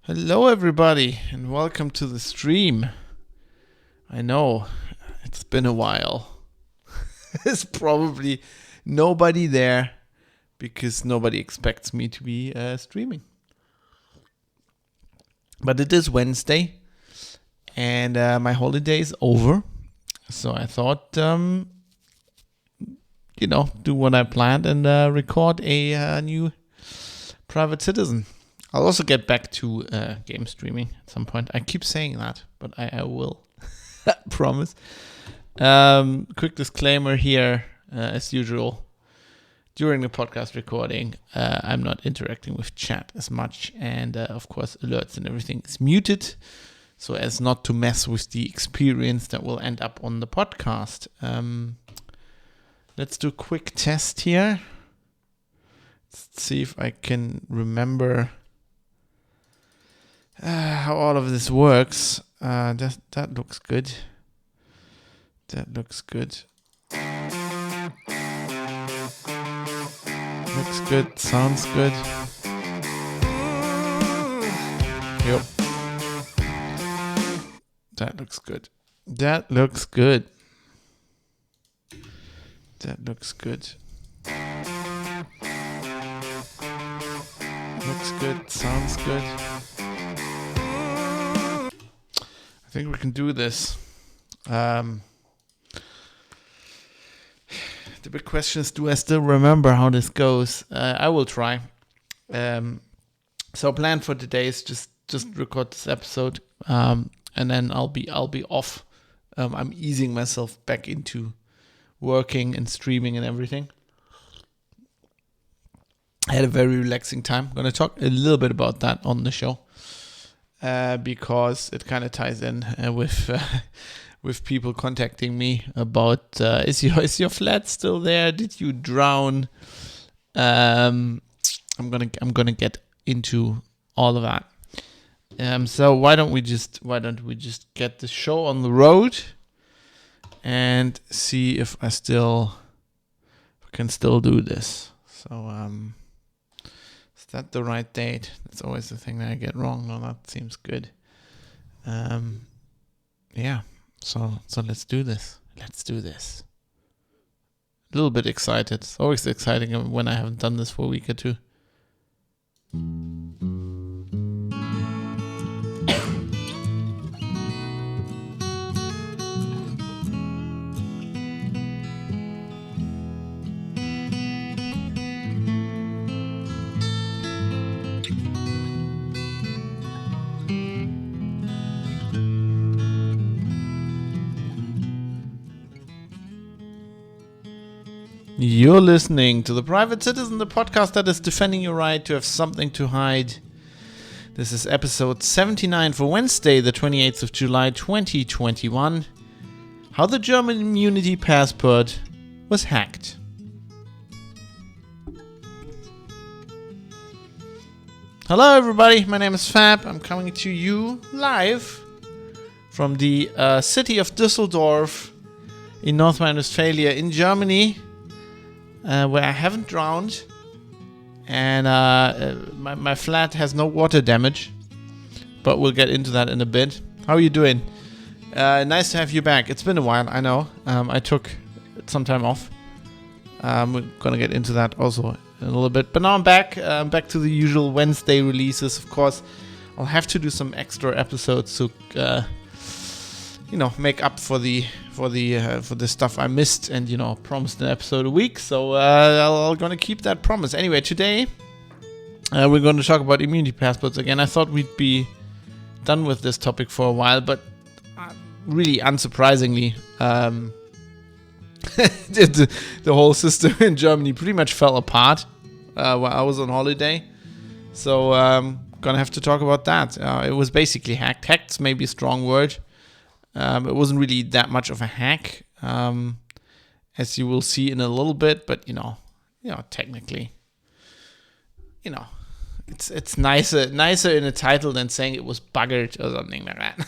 Hello everybody and welcome to the stream. I know, it's been a while. There's probably nobody there because nobody expects me to be streaming. But it is Wednesday and my holiday is over. So I thought, do what I planned and record a new Private Citizen. I'll also get back to game streaming at some point. I keep saying that, but I will. Promise. Quick disclaimer here, as usual. During the podcast recording, I'm not interacting with chat as much. And, of course, alerts and everything is muted so as not to mess with the experience that will end up on the podcast. Let's do a quick test here. Let's see if I can remember how all of this works. That looks good. That looks good. Looks good. Sounds good. Yep. That looks good. That looks good. That looks good. Looks good. Sounds good. I think we can do this. The big question is, do I still remember how this goes? I will try. So plan for today is just record this episode, and then I'll be off. I'm easing myself back into working and streaming and everything. I had a very relaxing time. I'm going to talk a little bit about that on the show. Because it kind of ties in with people contacting me about is your flat still there? Did you drown? I'm gonna get into all of that. So why don't we just get the show on the road and see if I can still do this. So is that the right date? That's always the thing that I get wrong. No, that seems good. Yeah. So let's do this. Let's do this. A little bit excited. It's always exciting when I haven't done this for a week or two. You're listening to The Private Citizen, the podcast that is defending your right to have something to hide. This is episode 79 for Wednesday, the 28th of July, 2021. How the German immunity passport was hacked. Hello everybody, my name is Fab. I'm coming to you live from the city of Düsseldorf in North Rhine-Westphalia in Germany. Where I haven't drowned, and my flat has no water damage, but we'll get into that in a bit. How are you doing? Nice to have you back. It's been a while, I know. I took some time off. We're gonna get into that also in a little bit, but now I'm back. Back to the usual Wednesday releases. Of course, I'll have to do some extra episodes to, make up for the stuff I missed, and promised an episode a week. So I'm gonna keep that promise. Anyway, today we're going to talk about immunity passports again. I thought we'd be done with this topic for a while, but really unsurprisingly, the whole system in Germany pretty much fell apart while I was on holiday. So gonna have to talk about that. It was basically hacked. Hacked's maybe a strong word. It wasn't really that much of a hack, as you will see in a little bit. But technically, it's nicer in a title than saying it was buggered or something like that.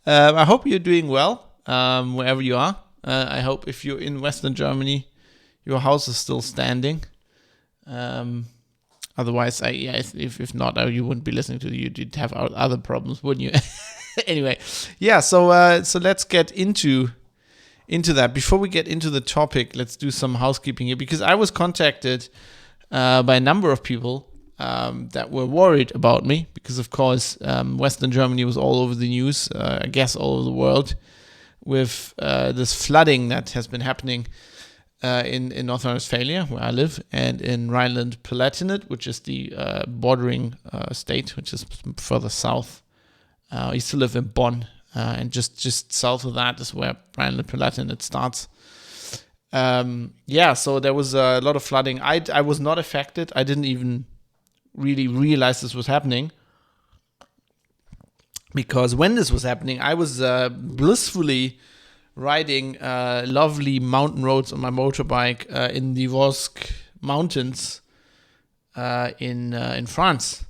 I hope you're doing well wherever you are. I hope if you're in Western Germany, your house is still standing. Otherwise, if not, you wouldn't be listening to you. You'd have other problems, wouldn't you? Anyway, yeah. So let's get into that. Before we get into the topic, let's do some housekeeping here, because I was contacted by a number of people that were worried about me, because of course Western Germany was all over the news, I guess all over the world, with this flooding that has been happening in North Rhine-Westphalia, where I live, and in Rhineland-Palatinate, which is the bordering state, which is further south. I used to live in Bonn, and just south of that is where Rhineland-Palatinate starts. So there was a lot of flooding. I was not affected. I didn't even really realize this was happening, because when this was happening, I was blissfully riding lovely mountain roads on my motorbike in the Vosges Mountains in France.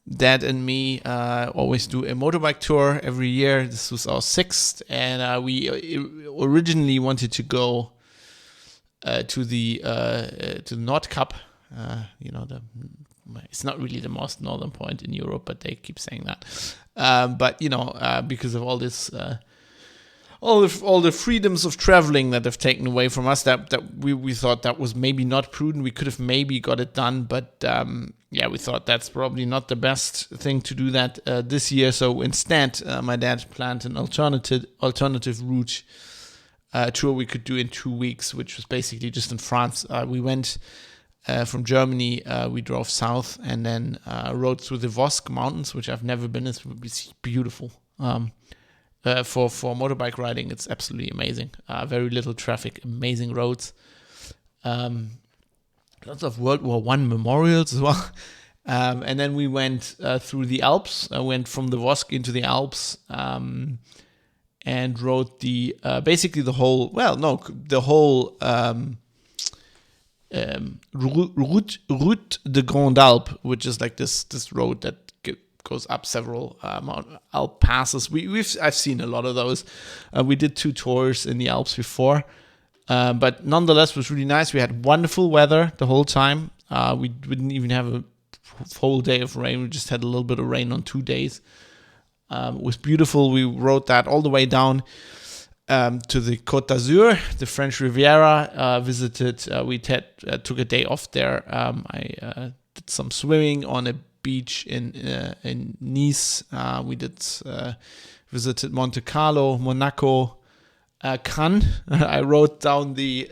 Dad and me always do a motorbike tour every year. This was our 6th, and we originally wanted to go to the Nordkap. It's not really the most northern point in Europe, but they keep saying that. But because of all this, all the freedoms of traveling that have taken away from us, that we thought that was maybe not prudent. We could have maybe got it done, but we thought that's probably not the best thing to do that this year. So instead, my dad planned an alternative route tour we could do in 2 weeks, which was basically just in France. We went from Germany, we drove south and then rode through the Vosges Mountains, which I've never been. It's beautiful. For motorbike riding, it's absolutely amazing. Very little traffic, amazing roads. Lots of World War I memorials as well. And then we went through the Alps. I went from the Vosges into the Alps and rode basically the whole Route de Grande Alpe, which is like this road that goes up several Alp passes. I've seen a lot of those. We did 2 tours in the Alps before, but nonetheless was really nice. We had wonderful weather the whole time. We didn't even have a whole day of rain. We just had a little bit of rain on 2 days. It was beautiful. We rode that all the way down to the Côte d'Azur, the French Riviera. Visited. We took a day off there. I did some swimming on a beach in Nice. We visited Monte Carlo, Monaco, Cannes. I rode down the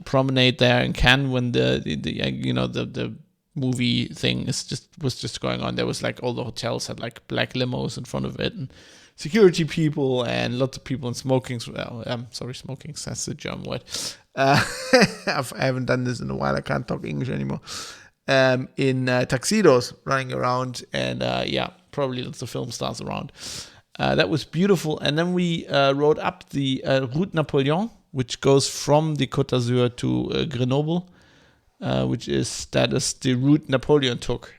promenade there in Cannes when the movie thing was just going on. There was like all the hotels had like black limos in front of it, and security people and lots of people in smokings. Smoking, that's the German word. I haven't done this in a while. I can't talk English anymore. In tuxedos running around, and probably lots of film stars around. That was beautiful. And then we rode up the Route Napoleon, which goes from the Côte d'Azur to Grenoble, which is the route Napoleon took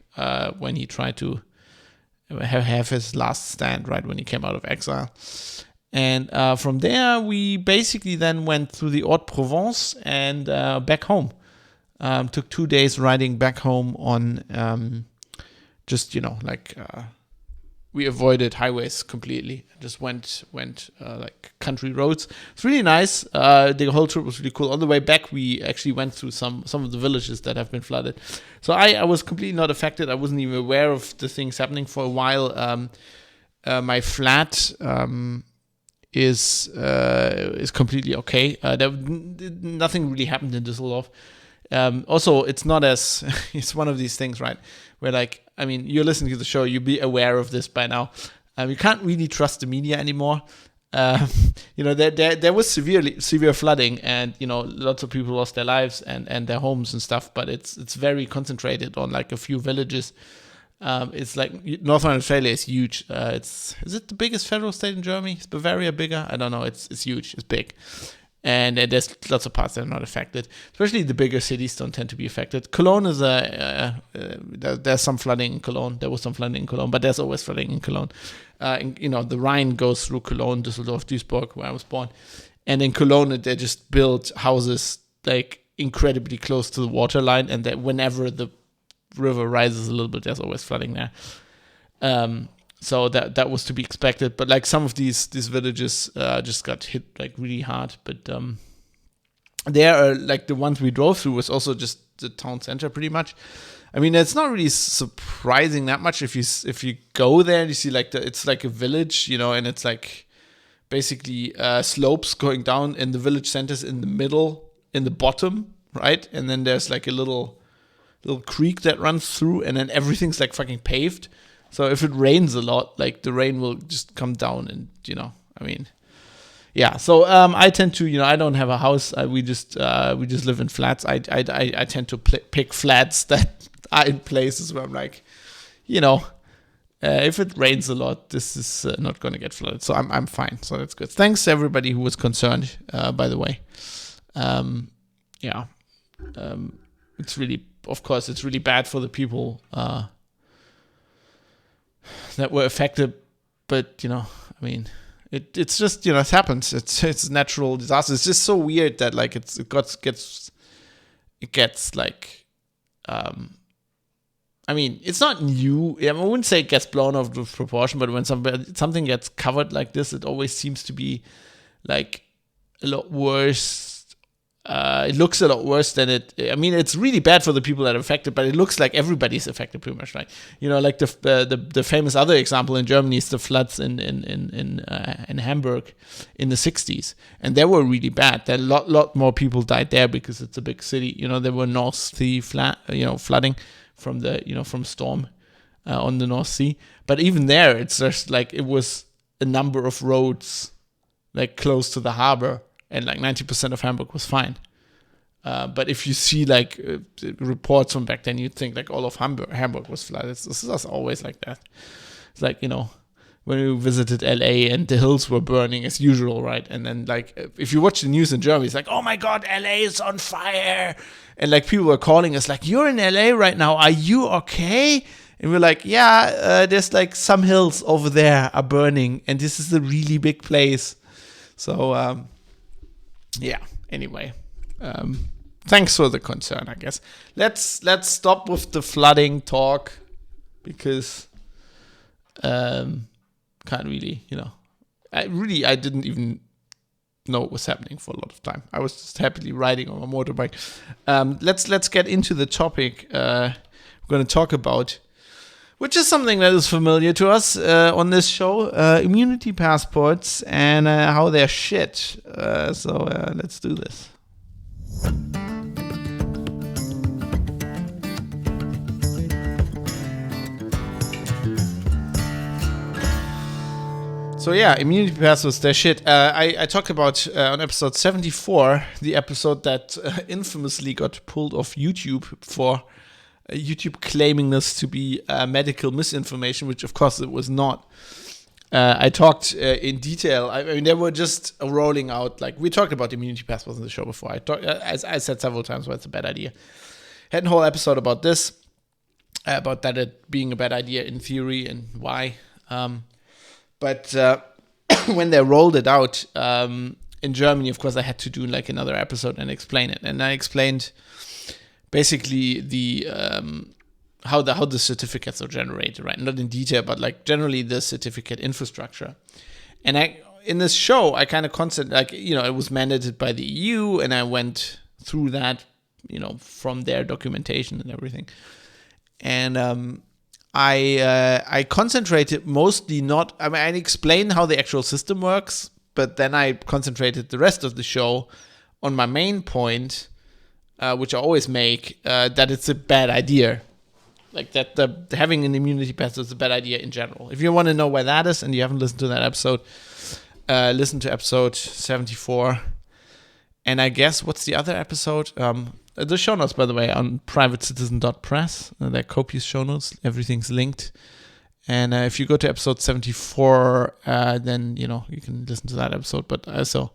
when he tried to have his last stand, right when he came out of exile. And from there, we basically then went through the Haute-Provence and back home. Took 2 days riding back home on we avoided highways completely. Just went like country roads. It's really nice. The whole trip was really cool. On the way back, we actually went through some of the villages that have been flooded. So I was completely not affected. I wasn't even aware of the things happening for a while. My flat is completely okay. Nothing really happened in Düsseldorf. Also, it's not as it's one of these things, right? Where you're listening to the show, you'll be aware of this by now. You can't really trust the media anymore. There was severe flooding, and lots of people lost their lives and their homes and stuff. But it's very concentrated on like a few villages. It's like North Rhine-Westphalia is huge. Is it the biggest federal state in Germany? Is Bavaria bigger? I don't know. It's huge. It's big. And there's lots of parts that are not affected. Especially the bigger cities don't tend to be affected. Cologne is there's some flooding in Cologne. There was some flooding in Cologne, but there's always flooding in Cologne. The Rhine goes through Cologne, Düsseldorf, Duisburg, where I was born. And in Cologne, they just built houses like incredibly close to the water line, and that whenever the river rises a little bit, there's always flooding there. So that was to be expected. But like some of these villages just got hit like really hard. But there are like the ones we drove through was also just the town center pretty much. I mean, it's not really surprising that much if you go there and you see like it's like a village, and it's like basically slopes going down, and the village center's in the middle, in the bottom, right? And then there's like a little creek that runs through, and then everything's like fucking paved. So if it rains a lot, like the rain will just come down, and I mean, yeah. So I tend to, I don't have a house. We just live in flats. I tend to pick flats that are in places where I'm like, if it rains a lot, this is not going to get flooded. So I'm fine. So that's good. Thanks to everybody who was concerned. By the way, it's really, of course, it's really bad for the people that were affected. But I mean, it's just it happens. It's natural disaster. It's just so weird that like it gets like. I mean, it's not new. I wouldn't say it gets blown out of proportion, but when something gets covered like this, it always seems to be like a lot worse. It looks a lot worse than it. I mean, it's really bad for the people that are affected, but it looks like everybody's affected pretty much. Like like the famous other example in Germany is the floods in Hamburg in the 60s, and they were really bad. There lot more people died there because it's a big city. There were North Sea flooding from the from storm on the North Sea. But even there, it's just like it was a number of roads like close to the harbor, and like 90% of Hamburg was fine. But if you see like reports from back then, you'd think like all of Hamburg was flooded. This is always like that. It's like when we visited LA and the hills were burning as usual, right? And then like if you watch the news in Germany, it's like, oh my God, LA is on fire. And like people were calling us like, you're in LA right now. Are you okay? And we're like, yeah, there's like some hills over there are burning, and this is a really big place. So yeah. Anyway, thanks for the concern. I guess let's stop with the flooding talk because can't really, I didn't even know what was happening for a lot of time. I was just happily riding on a motorbike. Let's get into the topic we're going to talk about, which is something that is familiar to us on this show, immunity passports and how they're shit. So let's do this. So yeah, immunity passports, they're shit. I talked about on episode 74, the episode that infamously got pulled off YouTube for YouTube claiming this to be medical misinformation, which of course it was not. I talked in detail. I mean, they were just rolling out, like we talked about immunity passports in the show before. As I said several times, why it's a bad idea. Had a whole episode about this, about that it being a bad idea in theory and why. But when they rolled it out in Germany, of course, I had to do like another episode and explain it. And I explained basically the how the certificates are generated, right? Not in detail, but like generally the certificate infrastructure. And in this show, I kind of it was mandated by the EU, and I went through that, from their documentation and everything. And I concentrated mostly I explained how the actual system works, but then I concentrated the rest of the show on my main point, which I always make, that it's a bad idea. Like that having an immunity pass is a bad idea in general. If you want to know why that is and you haven't listened to that episode, listen to episode 74. And I guess, what's the other episode? The show notes, by the way, on privatecitizen.press. There are copious show notes. Everything's linked. And if you go to episode 74, then, you can listen to that episode. But I also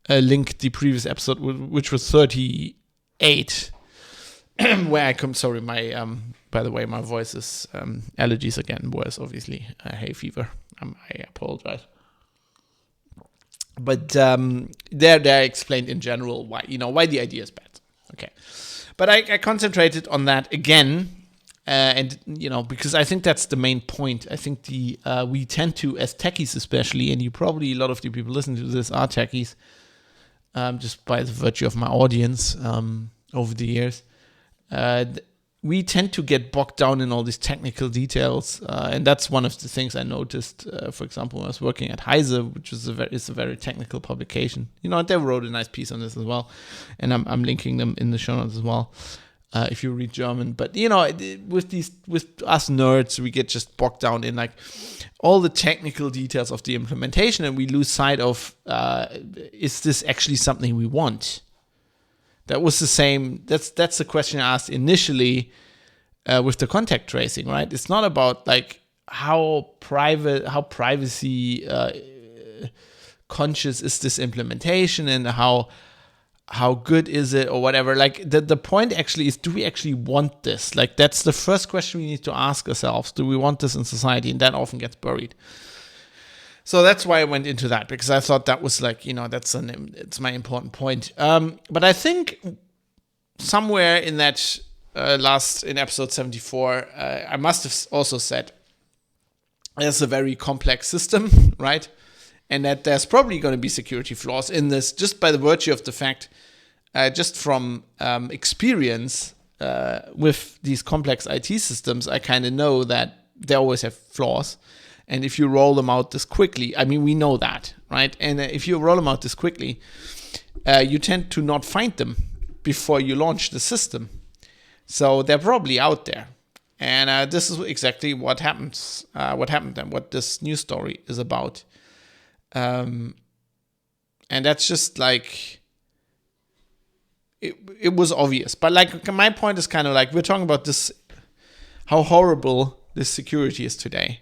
link the previous episode, which was 38, where I come. Sorry, my by the way, my voice is allergies again. Worse, obviously, hay fever. I apologize. But there I explained in general why the idea is bad. Okay. But I concentrated on that again. And, because I think that's the main point. I think we tend to, as techies especially, and a lot of the people listening to this are techies, just by the virtue of my audience over the years, we tend to get bogged down in all these technical details. And that's one of the things I noticed, for example, when I was working at Heise, which is a very technical publication. They wrote a nice piece on this as well. And I'm linking them in the show notes as well. If you read German, but with us nerds, we get just bogged down in like all the technical details of the implementation, and we lose sight of is this actually something we want? That was the same. That's the question I asked initially with the contact tracing, right? It's not about like how privacy conscious is this implementation and how good is it or whatever. Like the point actually is, do we actually want this? Like that's the first question we need to ask ourselves. Do we want this in society? And that often gets buried. So that's why I went into that, because I thought that was like, it's my important point. But I think somewhere in that in episode 74, I must have also said there's a very complex system, right? And that there's probably going to be security flaws in this, just by the virtue of the fact, just from experience with these complex IT systems, I kind of know that they always have flaws. And if you roll them out this quickly, we know that, right? And if you roll them out this quickly, you tend to not find them before you launch the system. So they're probably out there. And this is exactly what happened and what this news story is about. And that's just like, it was obvious. But like, my point is kind of like, we're talking about this, how horrible this security is today.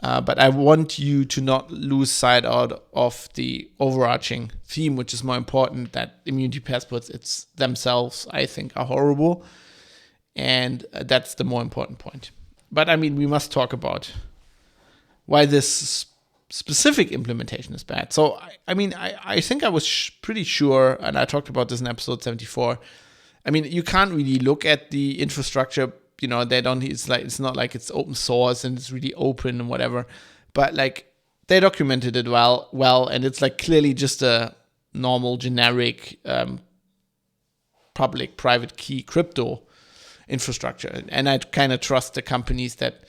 But I want you to not lose sight out of the overarching theme, which is more important, that immunity passports themselves, I think, are horrible. And that's the more important point. But we must talk about why this specific implementation is bad. So, I think I was pretty sure, and I talked about this in episode 74. You can't really look at the infrastructure. It's not like it's open source and it's really open and whatever. But like, they documented it well, and it's like clearly just a normal generic public-private key crypto infrastructure. And I kind of trust the companies that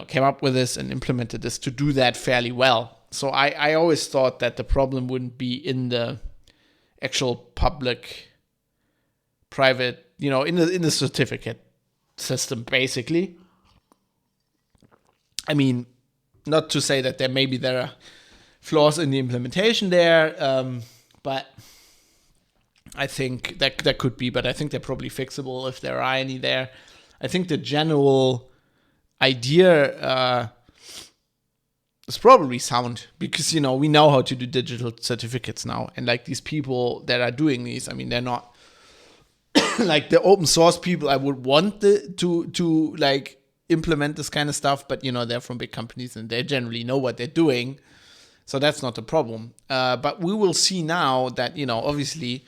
came up with this and implemented this to do that fairly well. So I always thought that the problem wouldn't be in the actual public-private, in the certificate system, basically. Not to say that there are flaws in the implementation there, but I think that could be. But I think they're probably fixable if there are any there. I think the general idea is probably sound, because we know how to do digital certificates now, and like these people that are doing these, they're not like the open source people I would want to like implement this kind of stuff, but they're from big companies and they generally know what they're doing, so that's not a problem. But we will see now that obviously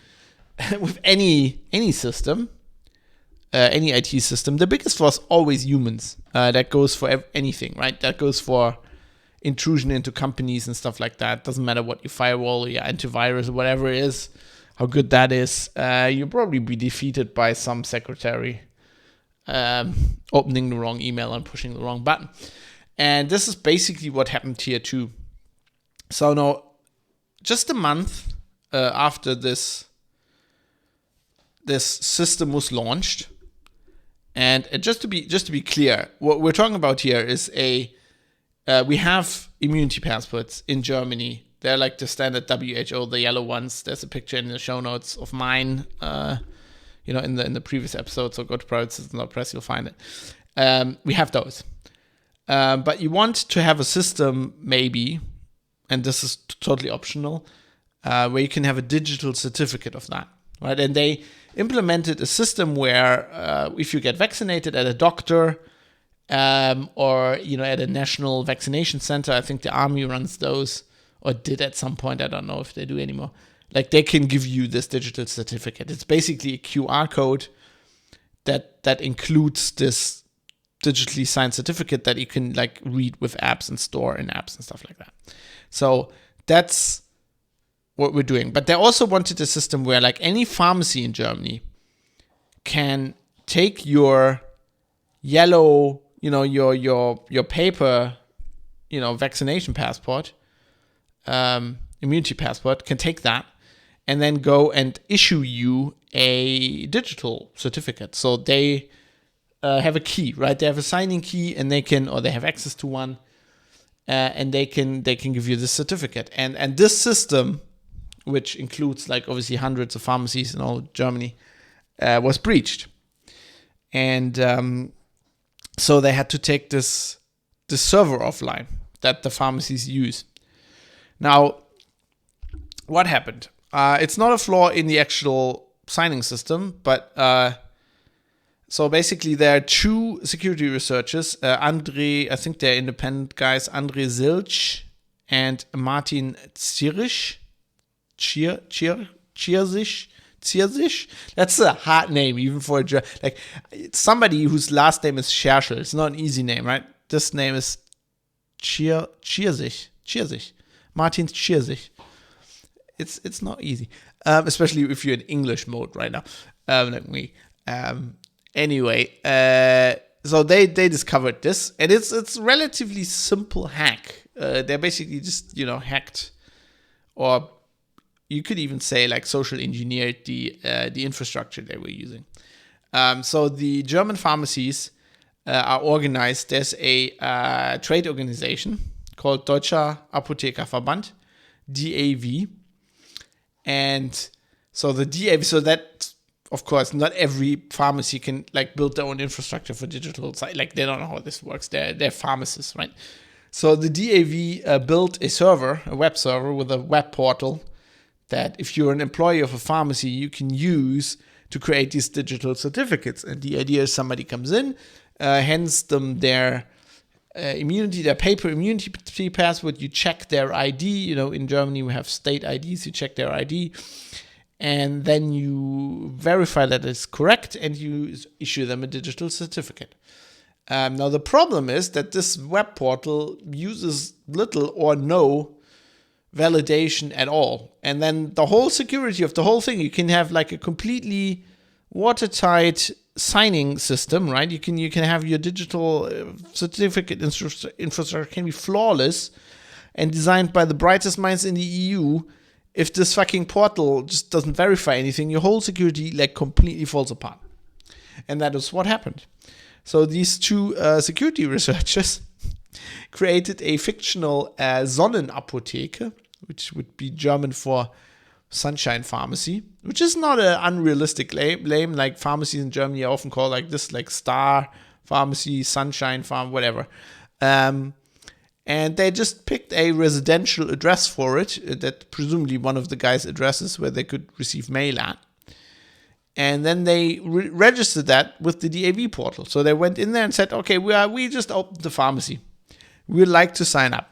with any system, any IT system, the biggest flaw is always humans. That goes for anything, right? That goes for intrusion into companies and stuff like that. Doesn't matter what your firewall or your antivirus or whatever it is, how good that is. You'll probably be defeated by some secretary opening the wrong email and pushing the wrong button. And this is basically what happened here too. So now, just a month after this system was launched, and just to be clear, what we're talking about here is we have immunity passports in Germany. They're like the standard WHO, the yellow ones. There's a picture in the show notes of mine, in the previous episode. So go to privatesystem.press, you'll find it. We have those. But you want to have a system, maybe, and this is totally optional, where you can have a digital certificate of that, right? And they implemented a system where if you get vaccinated at a doctor or at a national vaccination center, I think the army runs those, or did at some point, I don't know if they do anymore. like they can give you this digital certificate. It's basically a QR code that includes this digitally signed certificate that you can like read with apps and store in apps and stuff like that. So that's what we're doing. But they also wanted a system where like any pharmacy in Germany can take your yellow, your paper, vaccination passport, immunity passport, can take that and then go and issue you a digital certificate. So they have a key, right? They have a signing key, and they have access to one, and they can give you this certificate. And this system, which includes like obviously hundreds of pharmacies in all Germany, was breached, and so they had to take this server offline that the pharmacies use. Now, what happened? It's not a flaw in the actual signing system, but so basically there are two security researchers, I think they're independent guys, Andre Silch and Martin Zierich. Zierich? That's a hard name, even for a German. Like, it's somebody whose last name is Scherschel. It's not an easy name, right? This name is Zierich. Martin Zierich. It's not easy, especially if you're in English mode right now, like me. Anyway, so they discovered this, and it's relatively simple hack. They're basically just hacked, or you could even say like social engineered the infrastructure they were using. So the German pharmacies are organized. There's a trade organization called Deutscher Apothekerverband, DAV. And so the DAV, so that, of course, not every pharmacy can like build their own infrastructure for digital site. Like, they don't know how this works. They're pharmacists, right? So the DAV built a web server with a web portal that if you're an employee of a pharmacy, you can use to create these digital certificates. And the idea is somebody comes in, hands them their their paper immunity passport. You check their ID. In Germany we have state IDs. You check their ID, and then you verify that it's correct, and you issue them a digital certificate. Now the problem is that this web portal uses little or no validation at all, and then the whole security of the whole thing, you can have like a completely watertight signing system, right? You can have your digital certificate infrastructure can be flawless and designed by the brightest minds in the EU. If this fucking portal just doesn't verify anything, your whole security like completely falls apart. And that is what happened. So these two security researchers created a fictional Sonnenapotheke, which would be German for sunshine pharmacy, which is not an unrealistic name. Like, pharmacies in Germany are often called like this, like Star Pharmacy, Sunshine Farm, whatever. And they just picked a residential address for it, that presumably one of the guys' addresses where they could receive mail at. And then they registered that with the DAV portal. So they went in there and said, okay, we just opened the pharmacy. We'd like to sign up.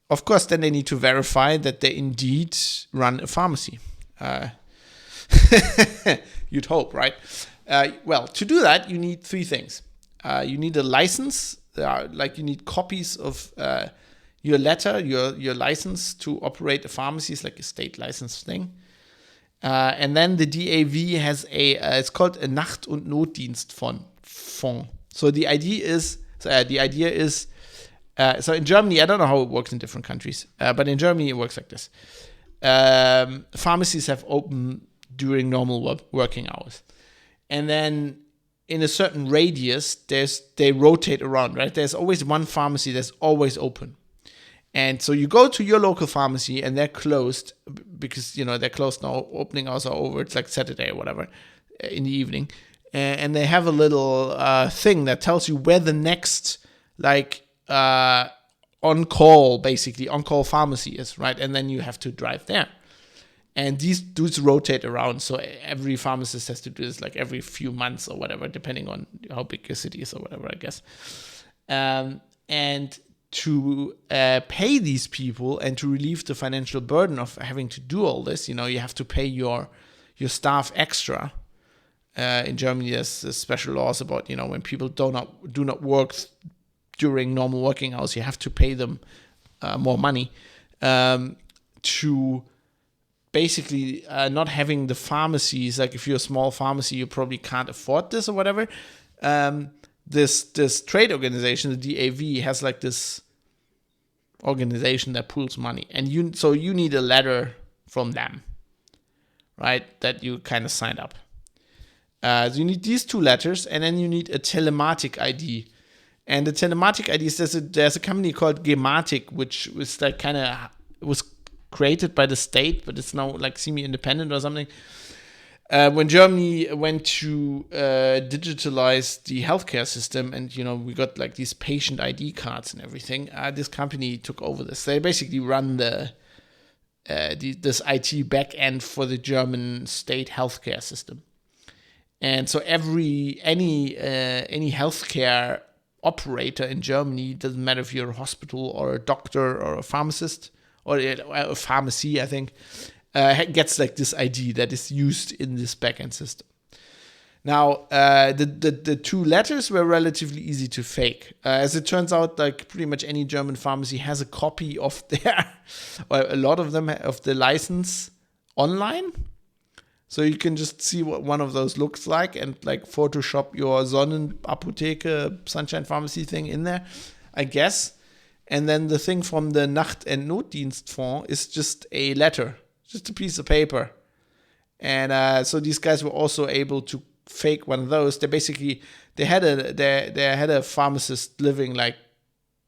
Of course, then they need to verify that they indeed run a pharmacy. You'd hope, right? Well, to do that, you need three things. You need a license. You need copies of your letter, your license to operate a pharmacy. It's like a state license thing. And then the DAV has it's called a Nacht- und Notdienstfonds. So the idea is, so in Germany, I don't know how it works in different countries, but in Germany it works like this. Pharmacies have open during normal working hours. And then in a certain radius, they rotate around, right? There's always one pharmacy that's always open. And so you go to your local pharmacy and they're closed because, they're closed now, opening hours are over. It's like Saturday or whatever in the evening. And they have a little thing that tells you where the next, on-call pharmacy is, right? And then you have to drive there. And these dudes rotate around, so every pharmacist has to do this like every few months or whatever, depending on how big your city is or whatever, I guess. And to pay these people and to relieve the financial burden of having to do all this. You have to pay your staff extra. In Germany, there's special laws about, when people do not work during normal working hours, you have to pay them more money to basically not having the pharmacies. Like if you're a small pharmacy, you probably can't afford this or whatever. This trade organization, the DAV, has like this organization that pools money, and you need a letter from them, right? That you kind of signed up. So you need these 2 letters, and then you need a telematic ID. And the telematic ID is there's a company called Gematik, which was like was created by the state, but it's now like semi-independent or something. When Germany went to digitalize the healthcare system, and we got like these patient ID cards and everything, this company took over this. They basically run this IT back end for the German state healthcare system. And so any healthcare operator in Germany, doesn't matter if you're a hospital or a doctor or a pharmacist or a pharmacy, I think, gets like this ID that is used in this backend system. Now, the 2 letters were relatively easy to fake. As it turns out, like pretty much any German pharmacy has a copy of or a lot of them, of the license online. So you can just see what one of those looks like and like Photoshop your Sonnenapotheke Sunshine Pharmacy thing in there, I guess. And then the thing from the Nacht- and Notdienstfonds is just a letter, just a piece of paper. And so these guys were also able to fake one of those. They had a pharmacist living like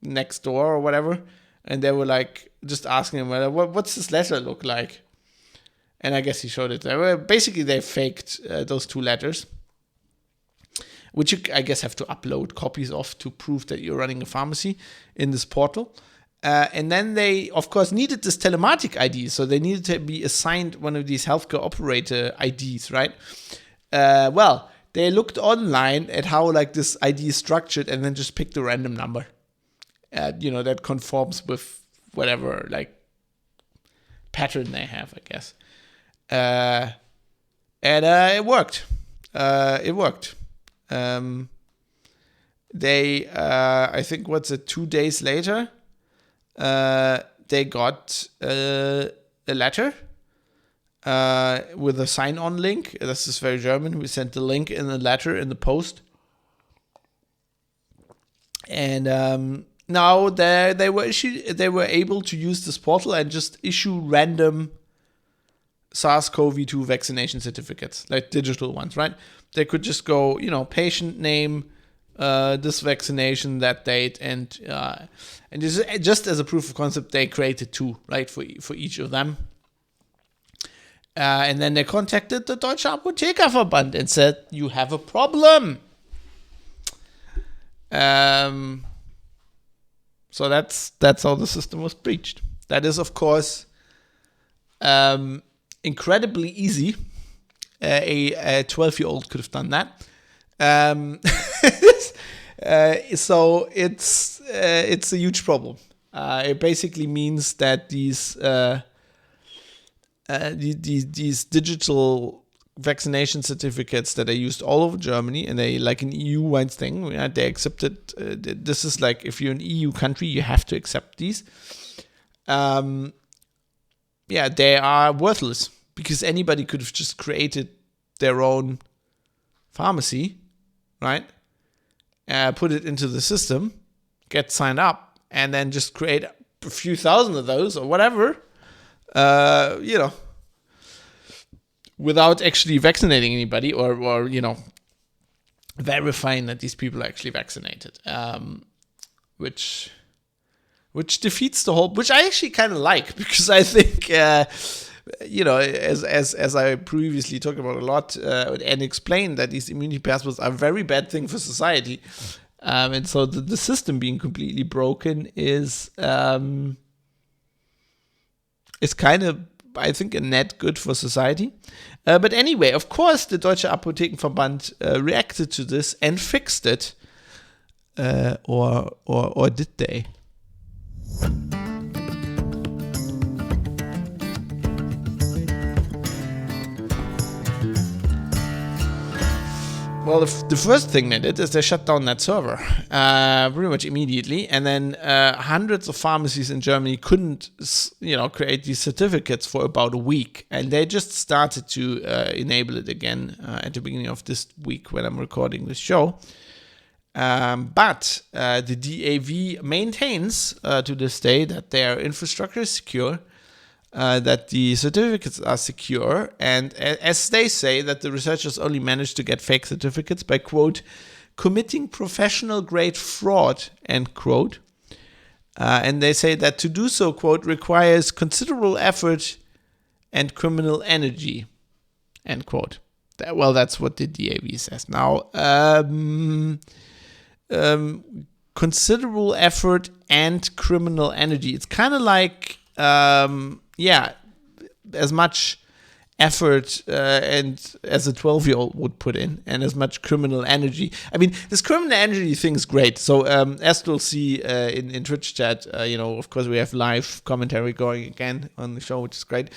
next door or whatever, and they were like just asking him, what's this letter look like? And I guess he showed it there. Basically, they faked those 2 letters, which you, I guess, have to upload copies of to prove that you're running a pharmacy in this portal. And then they, of course, needed this telematic ID. So they needed to be assigned one of these healthcare operator IDs, right? Well, they looked online at how like this ID is structured and then just picked a random number, that conforms with whatever like pattern they have, I guess. And it worked. They, I think, 2 days later, they got a letter with a sign-on link. This is very German. We sent the link in the letter in the post. And now they were able to use this portal and just issue random SARS-CoV-2 vaccination certificates, like digital ones, right? They could just go, patient name, this vaccination, that date, and just as a proof of concept, they created 2, right, for each of them. And then they contacted the Deutsche Apothekerverband and said, you have a problem. So that's how the system was breached. That is, of course, incredibly easy. A 12-year-old could have done that. So it's a huge problem. It basically means that these digital vaccination certificates that are used all over Germany, and they like an EU-wide thing. They accepted. This is like if you're an EU country, you have to accept these. They are worthless because anybody could have just created their own pharmacy, right? Put it into the system, get signed up, and then just create a few thousand of those or whatever, without actually vaccinating anybody or verifying that these people are actually vaccinated, which defeats the whole, which I actually kind of like, because I think, as I previously talked about a lot and explained that these immunity passports are a very bad thing for society. And so the system being completely broken is kind of, I think, a net good for society. But anyway, of course, the Deutsche Apothekenverband reacted to this and fixed it. Or did they? Well, the first thing they did is they shut down that server pretty much immediately, and then hundreds of pharmacies in Germany couldn't, create these certificates for about a week, and they just started to enable it again at the beginning of this week when I'm recording this show. But the DAV maintains to this day that their infrastructure is secure. That the certificates are secure, and as they say, that the researchers only managed to get fake certificates by, quote, committing professional-grade fraud, end quote. And they say that to do so, quote, requires considerable effort and criminal energy, end quote. Well, that's what the DAV says. Now, considerable effort and criminal energy. It's kind of like... as much effort and as a 12-year-old would put in, and as much criminal energy. I mean, this criminal energy thing is great. So as you'll see in Twitch chat, of course we have live commentary going again on the show, which is great.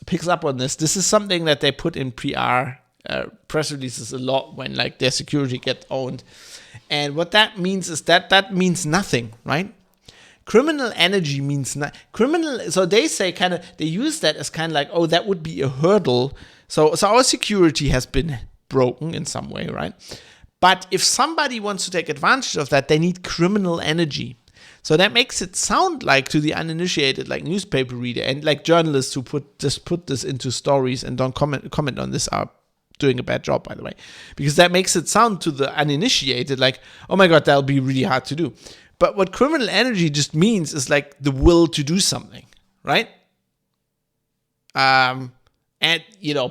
Picks up on this. This is something that they put in press releases a lot when like their security gets owned. And what that means is that means nothing, right? Criminal energy means so they say they use that as kind of like, oh, that would be a hurdle. So our security has been broken in some way, right? But if somebody wants to take advantage of that, they need criminal energy. So that makes it sound like, to the uninitiated, like newspaper reader and like journalists who put this into stories and don't comment on this are doing a bad job, by the way, because that makes it sound to the uninitiated like, oh my God, that'll be really hard to do. But what criminal energy just means is like the will to do something, right? And,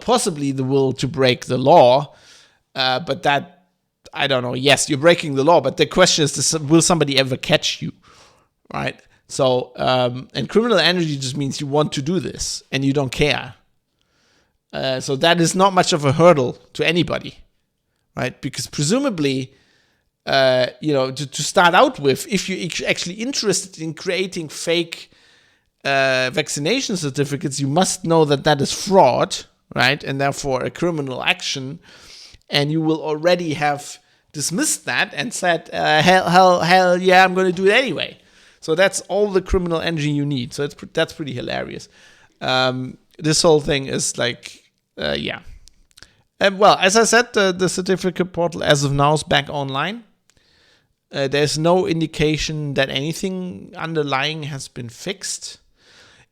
possibly the will to break the law. But that, I don't know. Yes, you're breaking the law. But the question is, will somebody ever catch you, right? So, and criminal energy just means you want to do this and you don't care. So that is not much of a hurdle to anybody, right? Because presumably... to start out with, if you're actually interested in creating fake vaccination certificates, you must know that is fraud, right? And therefore a criminal action. And you will already have dismissed that and said, hell yeah, I'm going to do it anyway. So that's all the criminal energy you need. So that's pretty hilarious. This whole thing is like, yeah. Well, as I said, the certificate portal as of now is back online. There's no indication that anything underlying has been fixed.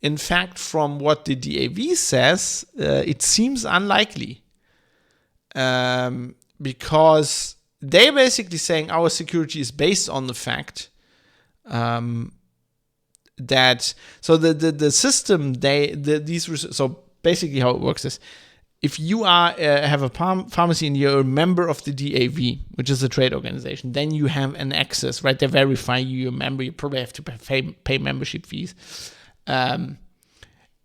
In fact, from what the DAV says, it seems unlikely. Because they're basically saying our security is based on the fact that... So the system, so basically how it works is, if you have a pharmacy and you're a member of the DAV, which is a trade organization, then you have an access, right? They verify you're a member. You probably have to pay membership fees. And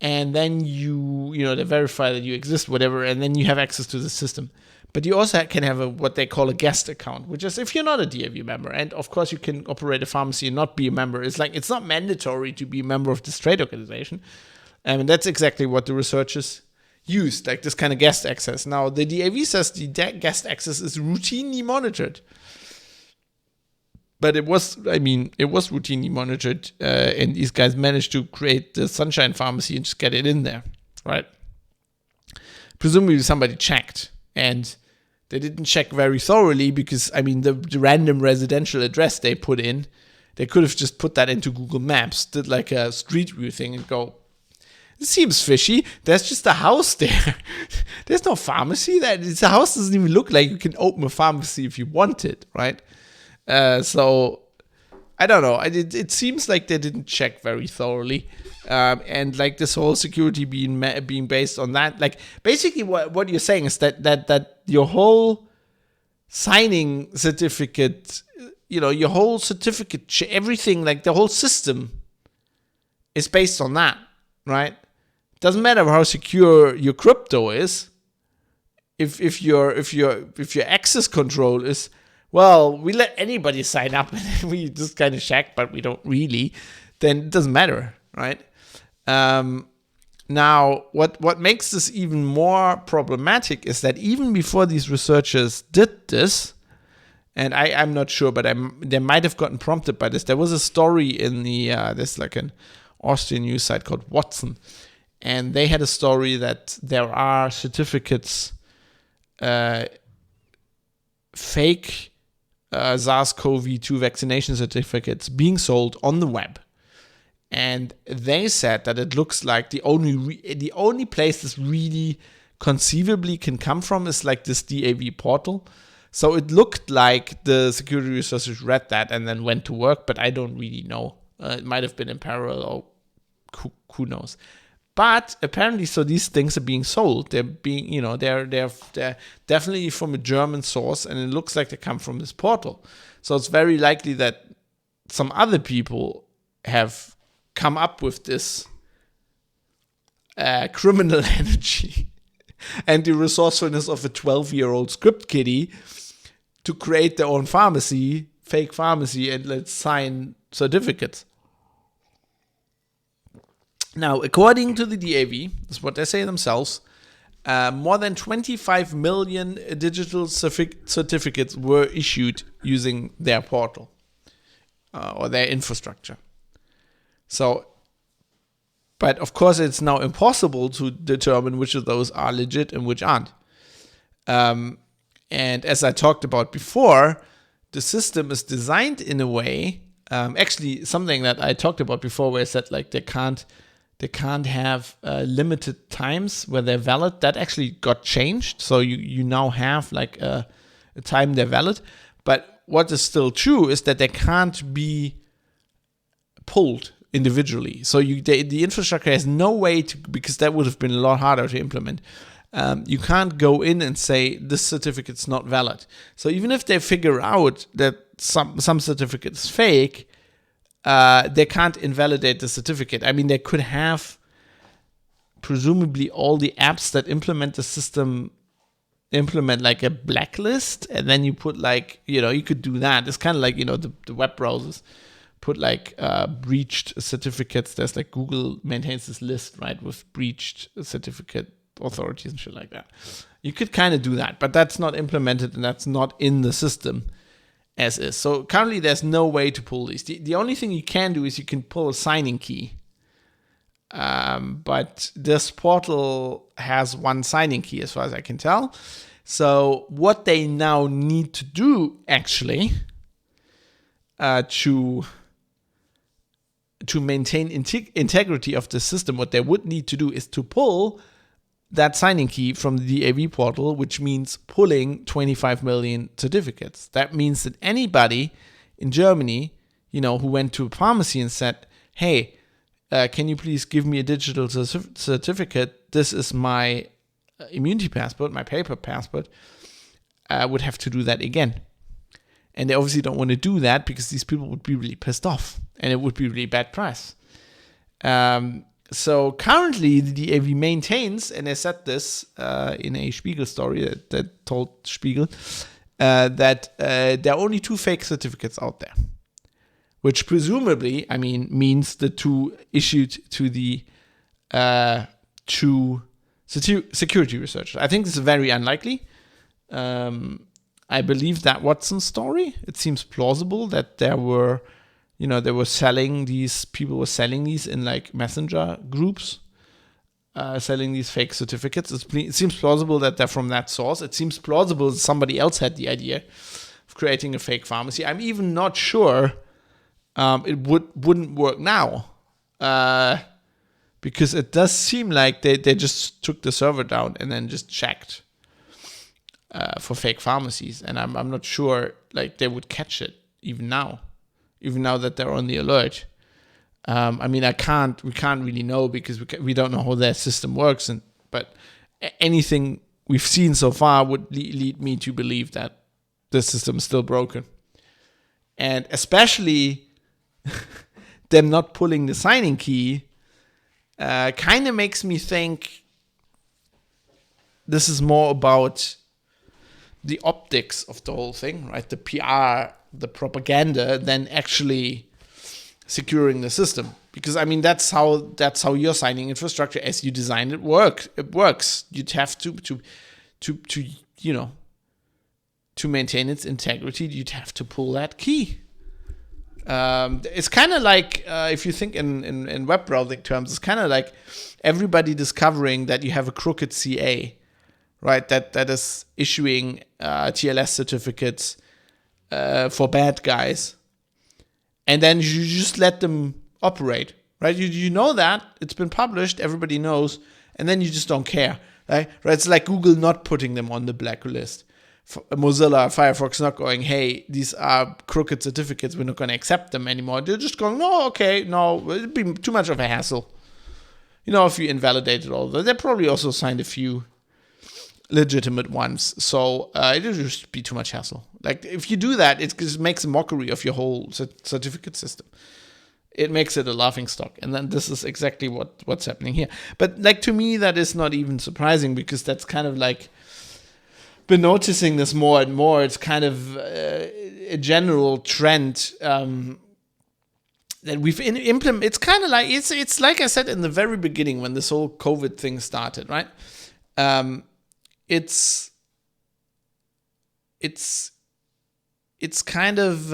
then they verify that you exist, whatever, and then you have access to the system. But you also can have what they call a guest account, which is if you're not a DAV member. And of course, you can operate a pharmacy and not be a member. It's not mandatory to be a member of this trade organization. And that's exactly what the researchers used, like this kind of guest access. Now, the DAV says the guest access is routinely monitored. But it was routinely monitored, and these guys managed to create the Sunshine Pharmacy and just get it in there, right? Presumably somebody checked, and they didn't check very thoroughly because, the random residential address they put in, they could have just put that into Google Maps, did like a street view thing and go, it seems fishy. There's just a house there. There's no pharmacy. The house doesn't even look like you can open a pharmacy if you want it, right? So I don't know. It seems like they didn't check very thoroughly, and like this whole security being based on that. Like basically, what you're saying is that your whole signing certificate, your whole certificate, everything, like the whole system, is based on that, right? Doesn't matter how secure your crypto is. If your access control is well, we let anybody sign up and we just kind of check, but we don't really, then it doesn't matter, right? Now, what makes this even more problematic is that even before these researchers did this, and I'm not sure, but they might have gotten prompted by this. There was a story in there's like an Austrian news site called Watson, and they had a story that there are certificates, fake SARS-CoV-2 vaccination certificates being sold on the web. And they said that it looks like the only place this really conceivably can come from is like this DAV portal. So it looked like the security researchers read that and then went to work, but I don't really know. It might have been in parallel, or who knows. But apparently, so these things are being sold. They're being, they're definitely from a German source, and it looks like they come from this portal. So it's very likely that some other people have come up with this criminal energy and the resourcefulness of a 12-year-old script kiddie to create their own pharmacy, fake pharmacy, and let's sign certificates. Now, according to the DAV, this is what they say themselves, more than 25 million digital certificates were issued using their portal or their infrastructure. So, but of course, it's now impossible to determine which of those are legit and which aren't. And as I talked about before, the system is designed in a way, actually something that I talked about before, where I said like they can't have limited times where they're valid. That actually got changed. So you now have like a time they're valid. But what is still true is that they can't be pulled individually. So the infrastructure has no way to, because that would have been a lot harder to implement. You can't go in and say this certificate's not valid. So even if they figure out that some certificate is fake, they can't invalidate the certificate. I mean, they could have presumably all the apps that implement the system implement like a blacklist, and then you put like, you could do that. It's kind of like, the web browsers put like breached certificates. There's like Google maintains this list, right, with breached certificate authorities and shit like that. You could kind of do that, but that's not implemented and that's not in the system as is. So currently there's no way to pull these. The only thing you can do is you can pull a signing key. But this portal has one signing key as far as I can tell. So what they now need to do actually to maintain integrity of the system, what they would need to do is to pull that signing key from the DAV portal, which means pulling 25 million certificates. That means that anybody in Germany, who went to a pharmacy and said, hey, can you please give me a digital certificate? This is my immunity passport, my paper passport, would have to do that again. And they obviously don't want to do that because these people would be really pissed off and it would be really bad press. So currently the DAV maintains, and I said this in a Spiegel story that told Spiegel, that there are only 2 fake certificates out there, which presumably, means the 2 issued to the 2 security researchers. I think this is very unlikely. I believe that Watson's story. It seems plausible that there were, they were selling these, people were selling these in like messenger groups, selling these fake certificates. It seems plausible that they're from that source. It seems plausible that somebody else had the idea of creating a fake pharmacy. I'm even not sure it wouldn't work now, because it does seem like they just took the server down and then just checked for fake pharmacies, and I'm not sure like they would catch it even now that they're on the alert. We can't really know because we don't know how their system works, but anything we've seen so far would lead me to believe that the system is still broken, and especially them not pulling the signing key kind of makes me think this is more about the optics of the whole thing, right? The PR, the propaganda, than actually securing the system. Because I mean, that's how your signing infrastructure, as you design it, works. You'd have to to maintain its integrity, you'd have to pull that key. It's kind of like, if you think in web browsing terms, it's kind of like everybody discovering that you have a crooked CA, right? That is issuing TLS certificates for bad guys, and then you just let them operate, right? You know that it's been published, everybody knows, and then you just don't care, right? It's like Google not putting them on the blacklist. Mozilla, Firefox not going, hey, these are crooked certificates, we're not going to accept them anymore. They're just going, no, okay, no, it'd be too much of a hassle. If you invalidated all of them. They probably also signed a few legitimate ones, so it would just be too much hassle. Like, if you do that, it just makes a mockery of your whole certificate system. It makes it a laughingstock, and then this is exactly what's happening here. But like, to me, that is not even surprising, because that's kind of like, been noticing this more and more. It's kind of a general trend that we've implemented. It's kind of like, it's like I said in the very beginning when this whole COVID thing started, right? It's kind of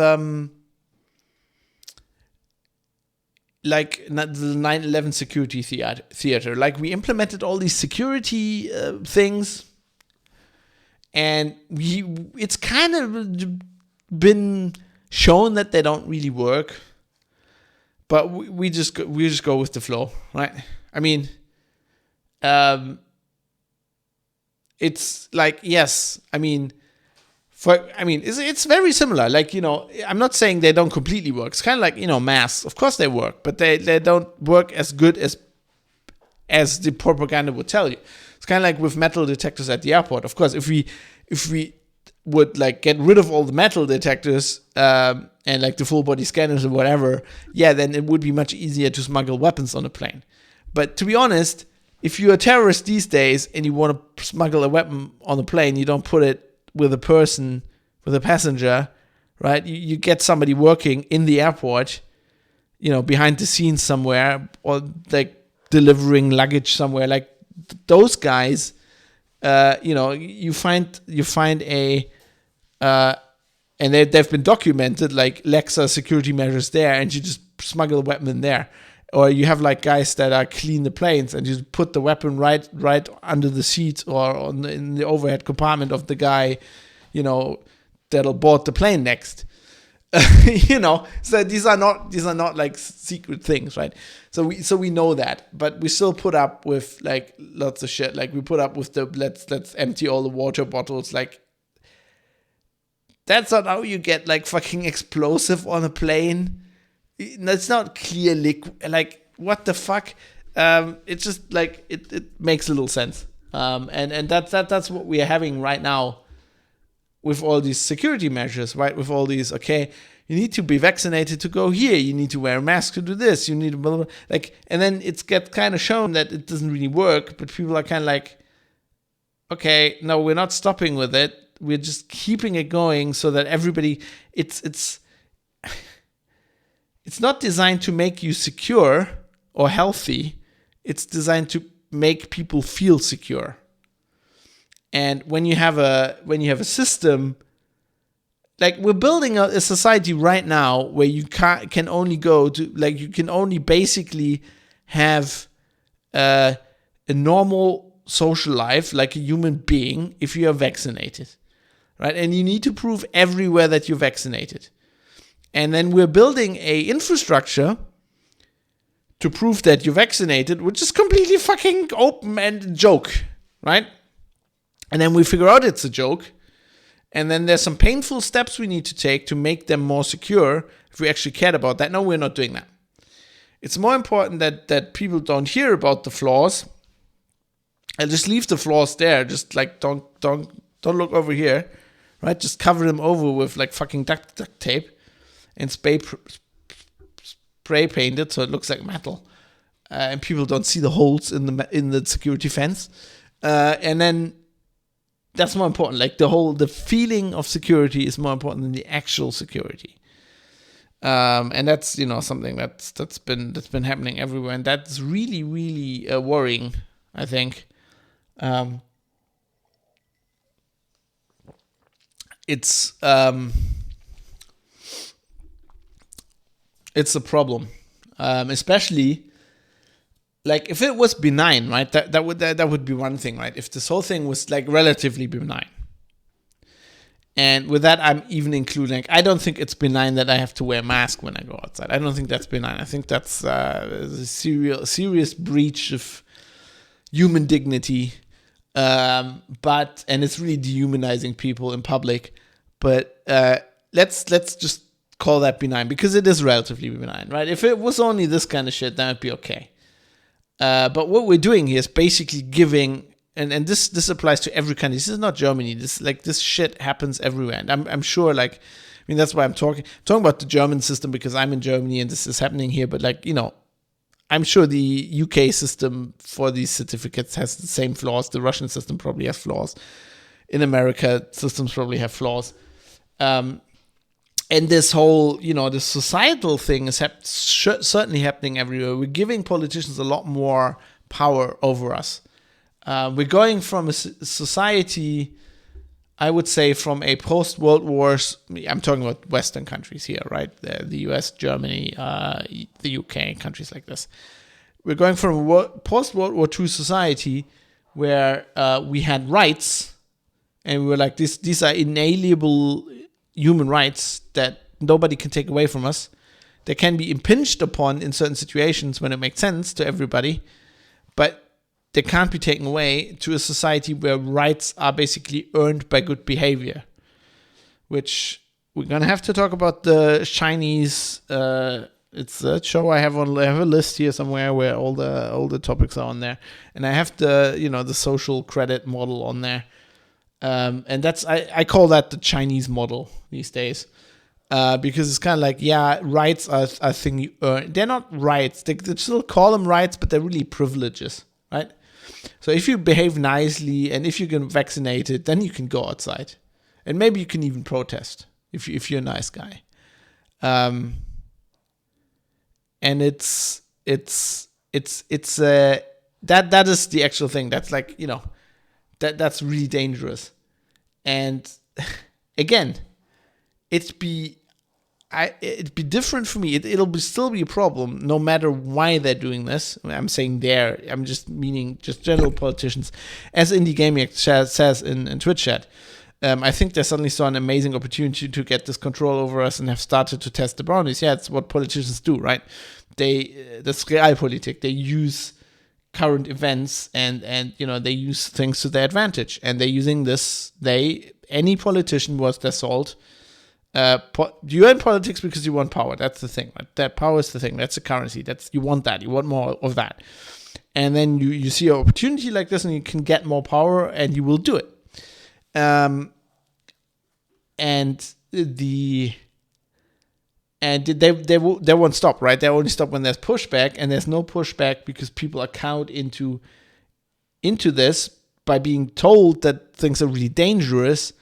like the 9/11 security theater. Like, we implemented all these security things, and it's kind of been shown that they don't really work, but we just go with the flow, right? I mean, it's like, yes, I mean, it's very similar. Like, I'm not saying they don't completely work. It's kind of like, masks. Of course they work, but they don't work as good as the propaganda would tell you. It's kind of like with metal detectors at the airport. Of course, if we would like get rid of all the metal detectors and like the full body scanners or whatever, yeah, then it would be much easier to smuggle weapons on a plane. But to be honest, if you're a terrorist these days and you want to smuggle a weapon on a plane, you don't put it with a passenger, right? You get somebody working in the airport, behind the scenes somewhere, or like delivering luggage somewhere. Like, those guys, you find a, and they've been documented, like Lexa security measures there, and you just smuggle a weapon in there. Or you have like guys that are clean the planes, and you put the weapon right under the seat or in the overhead compartment of the guy, that'll board the plane next. So these are not like secret things, right? So we know that, but we still put up with like lots of shit. Like, we put up with the let's empty all the water bottles. Like, that's not how you get like fucking explosive on a plane. It's not clear liquid. Like, what the fuck? It's just like it makes little sense. And that's what we are having right now with all these security measures, right? With all these, okay, you need to be vaccinated to go here. You need to wear a mask to do this. You need to blah, blah, blah. Like, and then it's get kind of shown that it doesn't really work. But people are kind of like, okay, no, we're not stopping with it. We're just keeping it going so that everybody. It's not designed to make you secure or healthy. It's designed to make people feel secure. And when you have a system, like, we're building a society right now where you can only go to, like, you can only basically have a normal social life like a human being if you are vaccinated, right? And you need to prove everywhere that you're vaccinated. And then we're building a infrastructure to prove that you're vaccinated, which is completely fucking open and a joke, right? And then we figure out it's a joke. And then there's some painful steps we need to take to make them more secure if we actually cared about that. No, we're not doing that. It's more important that people don't hear about the flaws. And just leave the flaws there. Just like don't look over here, right? Just cover them over with like fucking duct tape and spray paint it so it looks like metal, and people don't see the holes in the security fence. And then that's more important. Like the feeling of security is more important than the actual security. And that's something that's been happening everywhere, and that's really really worrying, I think. It's a problem, especially like if it was benign, right? That would be one thing, right? If this whole thing was like relatively benign. And with that, I'm even including, I don't think it's benign that I have to wear a mask when I go outside. I don't think that's benign. I think that's a serious breach of human dignity. And it's really dehumanizing people in public. But let's just call that benign, because it is relatively benign, right? If it was only this kind of shit, then it'd be okay. But what we're doing here is basically giving, and this applies to every country. This is not Germany. This shit happens everywhere, and I'm sure, like, I mean, that's why I'm talking about the German system, because I'm in Germany and this is happening here. But like, I'm sure the UK system for these certificates has the same flaws. The Russian system probably has flaws. In America, systems probably have flaws. And this whole, the societal thing is certainly happening everywhere. We're giving politicians a lot more power over us. We're going from a society, I would say, from a post-World Wars, I'm talking about Western countries here, right? The US, Germany, the UK, countries like this. We're going from a post-World War II society where we had rights, and we were like, these are inalienable human rights that nobody can take away from us. They can be impinged upon in certain situations when it makes sense to everybody, but they can't be taken away, to a society where rights are basically earned by good behavior, which we're going to have to talk about the Chinese. It's a show I have a list here somewhere where all the topics are on there. And I have the social credit model on there. And that's, I call that the Chinese model these days. Because it's kind of like, rights are a thing you earn. They're not rights. They still call them rights, but they're really privileges, right? So if you behave nicely and if you get vaccinated, then you can go outside, and maybe you can even protest if you're a nice guy. And that is the actual thing. That's like, that's really dangerous. And again, it'd be different for me. It'll still be a problem no matter why they're doing this. I'm saying I'm just meaning just general politicians. As Indie Gaming says in Twitch chat, I think they suddenly saw an amazing opportunity to get this control over us and have started to test the boundaries. Yeah, it's what politicians do, right? That's realpolitik. They use current events and they use things to their advantage, and they're using this. Any politician worth their salt. You're in politics because you want power. That's the thing. Right? That power is the thing. That's the currency. You want that. You want more of that. And then you see an opportunity like this, and you can get more power, and you will do it. And they won't stop, right? They only stop when there's pushback, and there's no pushback because people are cowed into this by being told that things are really dangerous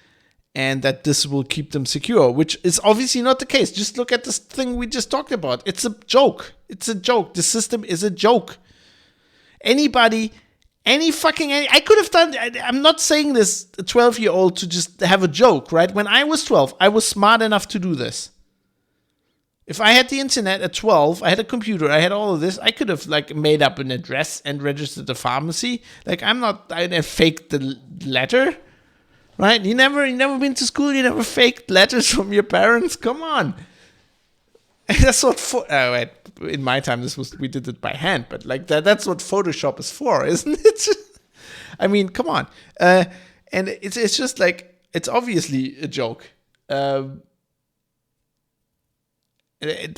and that this will keep them secure, which is obviously not the case. Just look at this thing we just talked about. It's a joke. It's a joke. The system is a joke. I could have done, I'm not saying this, a 12-year-old to just have a joke, right? When I was 12, I was smart enough to do this. If I had the internet at 12, I had a computer, I had all of this, I could have like made up an address and registered a pharmacy. Like I faked the letter, right? You never been to school, you never faked letters from your parents. Come on. That's what in my time we did it by hand, but like that's what Photoshop is for, isn't it? I mean, come on. And it's just like, it's obviously a joke. It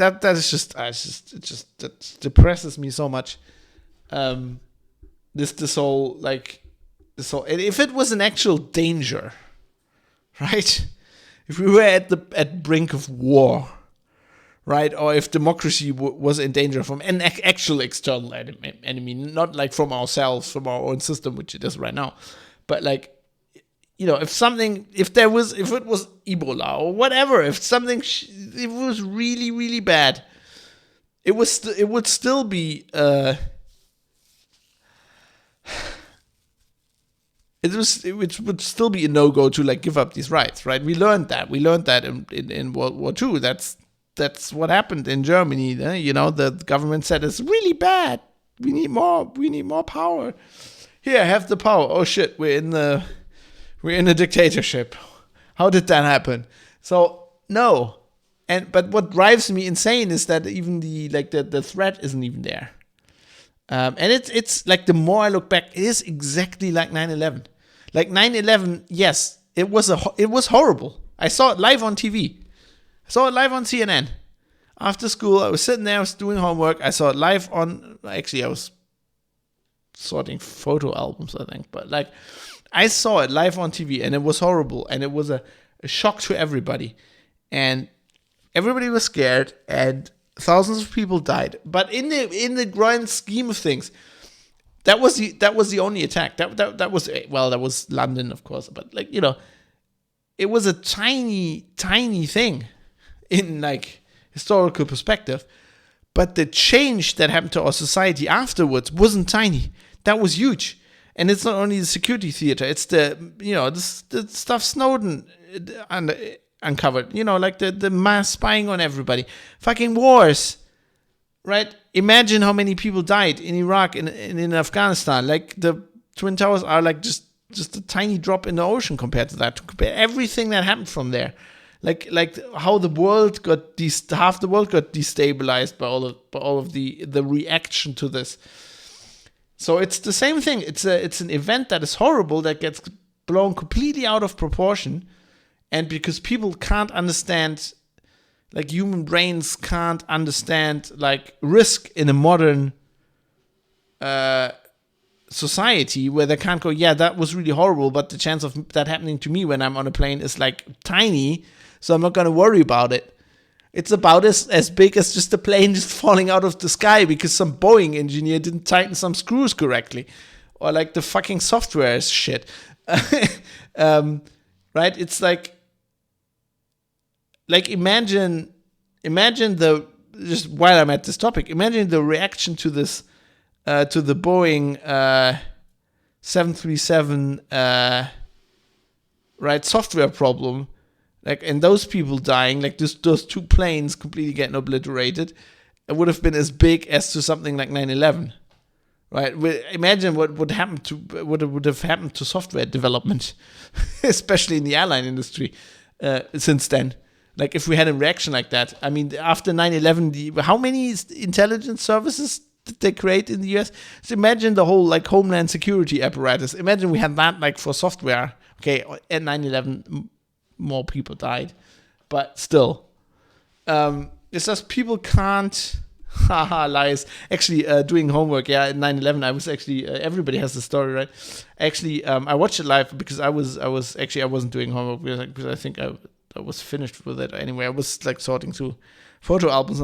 depresses me so much. This whole, if it was an actual danger, right? If we were at brink of war, right? Or if democracy was in danger from an actual external enemy, not like from ourselves, from our own system, which it is right now, but like if it was Ebola or whatever, if something, if it was really, really bad, it would still be, it would still be a no-go to like give up these rights, right? We learned that in World War II. That's what happened in Germany. The government said it's really bad. We need more power. Here, have the power. Oh shit, we're in a dictatorship. How did that happen? So no. But what drives me insane is that even the threat isn't even there. And it's like, the more I look back, it is exactly like 9/11. Like 9/11, yes, it was horrible. I saw it live on TV. I saw it live on CNN. After school, I was sitting there, I was doing homework. I saw it live on, actually I was sorting photo albums, I think. But like, I saw it live on TV, and it was horrible, and it was a shock to everybody. And everybody was scared, and thousands of people died. But in the grand scheme of things, that was the only attack. That was London, of course. But like, it was a tiny thing in like historical perspective. But the change that happened to our society afterwards wasn't tiny. That was huge. And it's not only the security theater. It's the stuff Snowden uncovered, like the mass spying on everybody, fucking wars, right? Imagine how many people died in Iraq and in Afghanistan. Like, the Twin Towers are like just a tiny drop in the ocean compared to that. Compare everything that happened from there, like how the world half the world got destabilized by all of the reaction to this. So it's the same thing. It's an event that is horrible, that gets blown completely out of proportion. And because people can't understand, like, human brains can't understand like risk in a modern society, where they can't go, yeah, that was really horrible, but the chance of that happening to me when I'm on a plane is like tiny, so I'm not going to worry about it. It's about as big as just a plane just falling out of the sky because some Boeing engineer didn't tighten some screws correctly, or like the fucking software is shit. Right? It's like imagine just while I'm at this topic, imagine the reaction to this, to the Boeing 737 right, software problem, like, and those people dying, like those two planes completely getting obliterated. It would have been as big as to something like 9/11, right? Imagine what would have happened to software development, especially in the airline industry, since then. Like, if we had a reaction like that, I mean, after 9/11, how many intelligence services did they create in the US? So imagine the whole like homeland security apparatus. Imagine we had that like for software. Okay, at 9/11, more people died, but still, it's just people can't. Haha, lies. Actually, doing homework, yeah, at 9/11, I was actually, everybody has the story, right? Actually, I watched it live because I wasn't doing homework because I think I was finished with it anyway. I was like sorting through photo albums.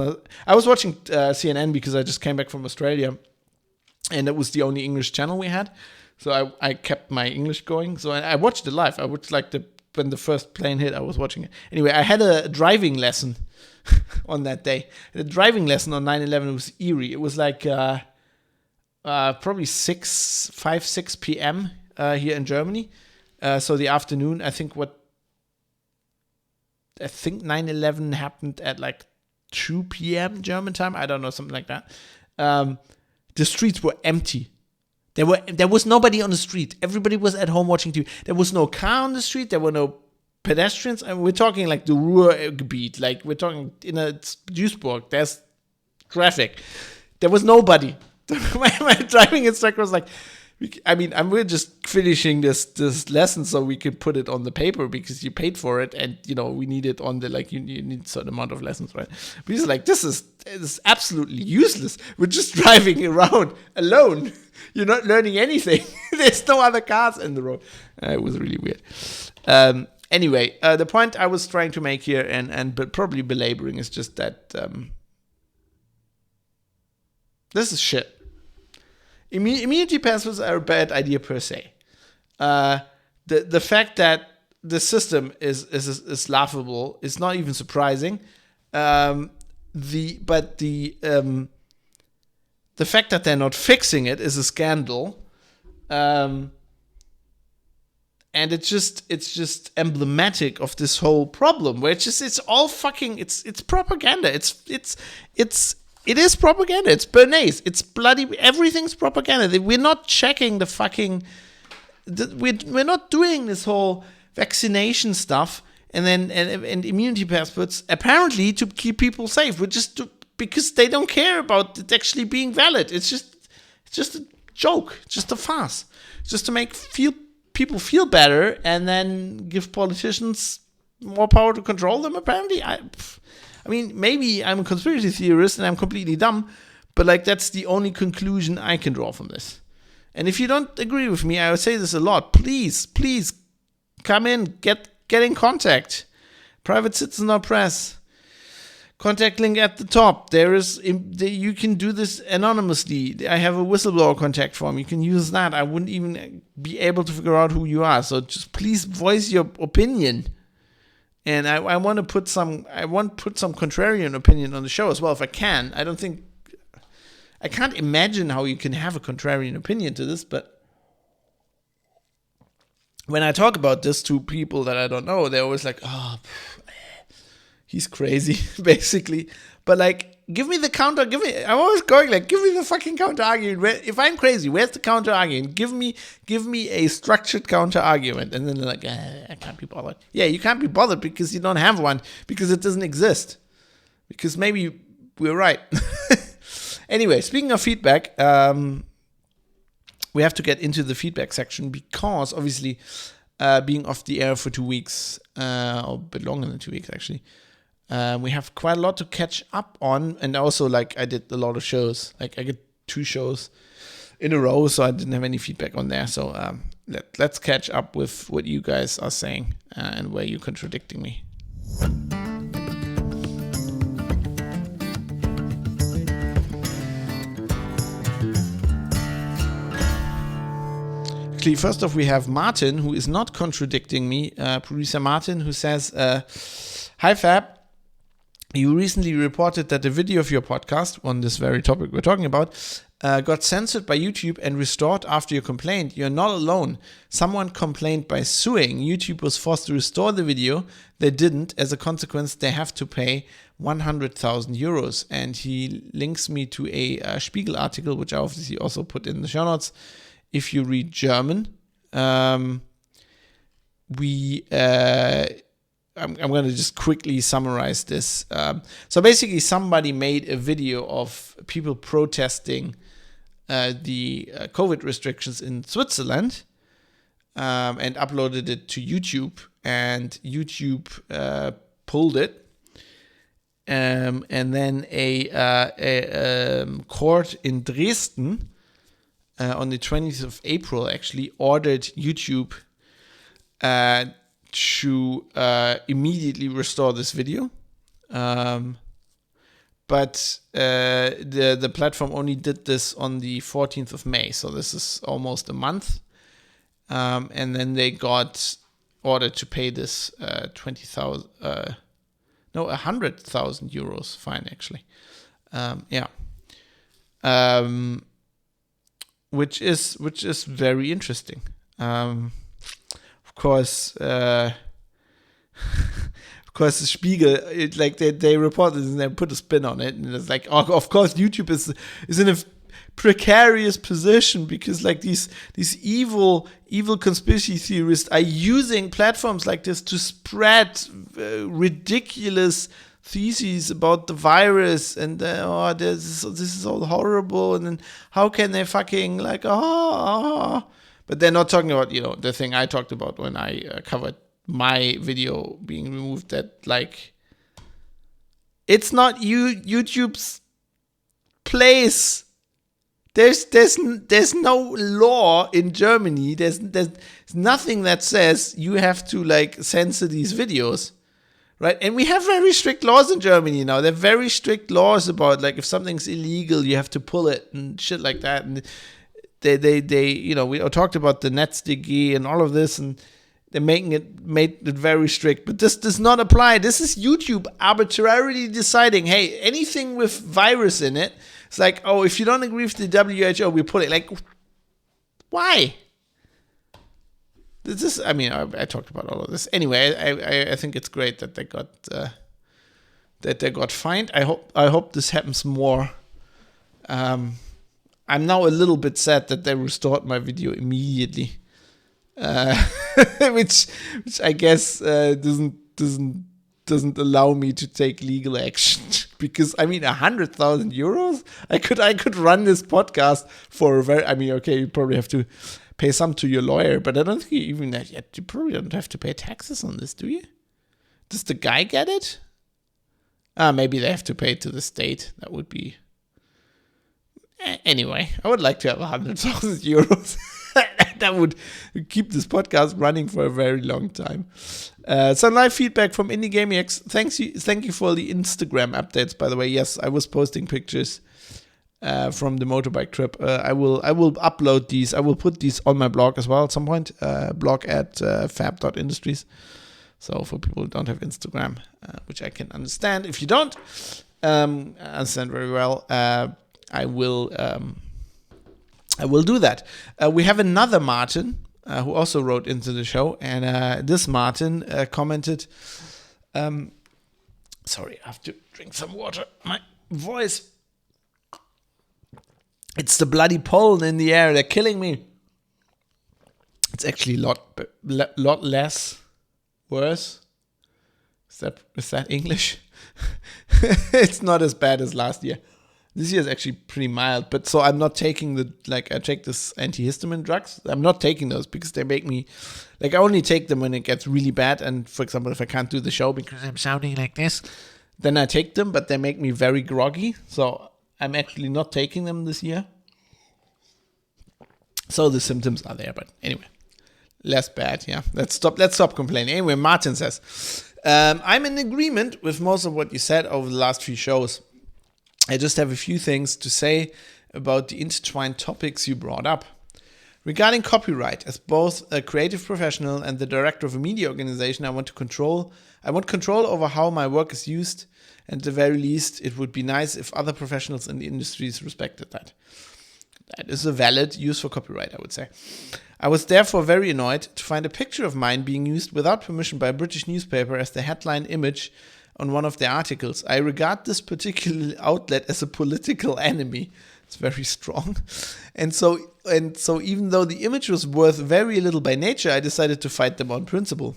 I was watching CNN because I just came back from Australia, and it was the only English channel we had. So I kept my English going. So I watched it live. I watched like when the first plane hit, I was watching it. Anyway, I had a driving lesson on that day. The driving lesson on 9/11 was eerie. It was like probably 6 p.m. Here in Germany. So the afternoon. I think 9/11 happened at like 2 p.m. German time. I don't know, something like that. The streets were empty. There was nobody on the street. Everybody was at home watching TV. There was no car on the street. There were no pedestrians. And we're talking like the Ruhrgebiet. Like, we're talking in Duisburg. There's traffic. There was nobody. My driving instructor was like, we're just finishing this lesson so we could put it on the paper because you paid for it, and we need it on the, like, you need a certain amount of lessons, right? But he's like, this is absolutely useless. We're just driving around alone. You're not learning anything. There's no other cars in the road. It was really weird. Anyway, the point I was trying to make here, but probably belaboring, is just that this is shit. Immunity passports are a bad idea per se. the fact that the system is laughable is not even surprising. The fact that they're not fixing it is a scandal. And it's just emblematic of this whole problem, where it's all fucking it's propaganda. It is propaganda. It's Bernays. It's bloody everything's propaganda. We're not checking the fucking. We're not doing this whole vaccination stuff and then and immunity passports apparently to keep people safe. We're just because they don't care about it actually being valid. It's just a joke. It's just a farce. It's just to make people feel better and then give politicians more power to control them. Apparently, I mean, maybe I'm a conspiracy theorist and I'm completely dumb, but like that's the only conclusion I can draw from this. And if you don't agree with me, I would say this a lot. Please come in, get in contact. Private Citizen Press. Contact link at the top. You can do this anonymously. I have a whistleblower contact form. You can use that. I wouldn't even be able to figure out who you are. So just please voice your opinion. And I want to put some contrarian opinion on the show as well if I can. I can't imagine how you can have a contrarian opinion to this, but when I talk about this to people that I don't know, they're always like, oh, he's crazy, basically. But like, give me the counter, I'm always going like, give me the fucking counter argument. If I'm crazy, where's the counter argument? Give me a structured counter argument. And then they're like, I can't be bothered. Yeah, you can't be bothered because you don't have one, because it doesn't exist. Because maybe we're right. Anyway, speaking of feedback, we have to get into the feedback section because obviously being off the air for 2 weeks, or a bit longer than 2 weeks actually, we have quite a lot to catch up on. And also like I did a lot of shows, like I did 2 shows in a row, so I didn't have any feedback on there. So let's catch up with what you guys are saying and where you're contradicting me. First off, we have Martin, who is not contradicting me, producer Martin, who says, hi Fab, you recently reported that the video of your podcast on this very topic we're talking about got censored by YouTube and restored after your complaint. You're not alone. Someone complained by suing. YouTube was forced to restore the video. They didn't. As a consequence, they have to pay 100,000 euros. And he links me to a Spiegel article, which I obviously also put in the show notes. If you read German, I'm going to just quickly summarize this. So basically, somebody made a video of people protesting the COVID restrictions in Switzerland and uploaded it to YouTube. And YouTube pulled it. And then a court in Dresden on the 20th of April actually ordered YouTube to immediately restore this video. But the platform only did this on the 14th of May. So this is almost a month. And then they got ordered to pay this 100,000 euros fine, actually. Which is very interesting. Of course, the Spiegel, they reported and they put a spin on it, and it's like, oh, of course, YouTube is in a precarious position because like these evil conspiracy theorists are using platforms like this to spread ridiculous theses about the virus and this is all horrible, and then how can they fucking like but they're not talking about the thing I talked about when I covered my video being removed, that like it's not YouTube's place. There's no law in Germany. There's nothing that says you have to like censor these videos. Right, and we have very strict laws in Germany now. There are very strict laws about like if something's illegal, you have to pull it and shit like that. And they we talked about the NetzDG and all of this, and They're made it very strict, but this does not apply. This is YouTube arbitrarily deciding, hey, anything with virus in it, it's like, oh, if you don't agree with the WHO, we put it. Like, why? This is, I mean, I talked about all of this. Anyway, I think it's great that they got fined. I hope this happens more. I'm now a little bit sad that they restored my video immediately. Which I guess doesn't allow me to take legal action because I mean 100,000 euros. I could run this podcast for okay, you probably have to pay some to your lawyer, but I don't think you probably don't have to pay taxes on this, do you? Does the guy get it? Maybe they have to pay to the state. That would be. Anyway, I would like to have 100,000 euros. That would keep this podcast running for a very long time. Some live feedback from Indie Gaming X. Thank you for the Instagram updates, by the way. Yes, I was posting pictures from the motorbike trip. I will upload these. I will put these on my blog as well at some point. Blog at fab.industries. So for people who don't have Instagram, which I can understand. If you don't understand very well, I will do that. We have another Martin who also wrote into the show, and this Martin commented. Sorry, I have to drink some water. My voice. It's the bloody pollen in the air. They're killing me. It's actually a lot less worse. Is that English? It's not as bad as last year. This year is actually pretty mild, but so I'm not taking I take this antihistamine drugs. I'm not taking those because they make me, I only take them when it gets really bad. And for example, if I can't do the show because I'm sounding like this, then I take them, but they make me very groggy. So I'm actually not taking them this year. So the symptoms are there, but anyway, less bad. Yeah, let's stop complaining. Anyway, Martin says, I'm in agreement with most of what you said over the last few shows. I just have a few things to say about the intertwined topics you brought up. Regarding copyright, as both a creative professional and the director of a media organization, I want control over how my work is used, and at the very least, it would be nice if other professionals in the industries respected that. That is a valid use for copyright, I would say. I was therefore very annoyed to find a picture of mine being used without permission by a British newspaper as the headline image on one of their articles. I regard this particular outlet as a political enemy. It's very strong. And so even though the image was worth very little by nature, I decided to fight them on principle.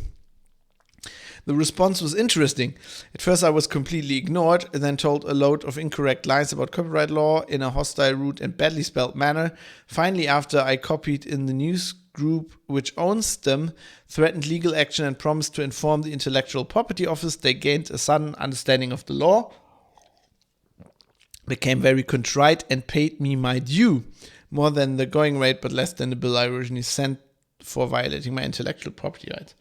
The response was interesting. At first I was completely ignored and then told a load of incorrect lies about copyright law in a hostile, rude and badly spelled manner. Finally, after I copied in the news group which owns them, threatened legal action and promised to inform the Intellectual Property Office, they gained a sudden understanding of the law, became very contrite and paid me my due, more than the going rate but less than the bill I originally sent for violating my intellectual property rights.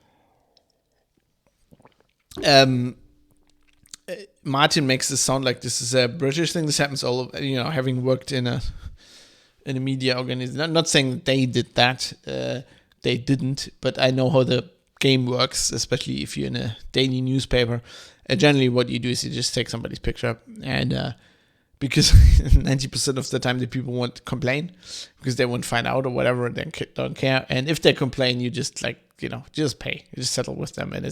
Martin makes this sound like this is a British thing. This happens all over, having worked in a media organization. I'm not saying that they did that. They didn't, but I know how the game works, especially if you're in a daily newspaper. Generally, what you do is you just take somebody's picture, and because 90% of the time the people won't complain because they won't find out or whatever, they don't care. And if they complain, you just just pay. You just settle with them, and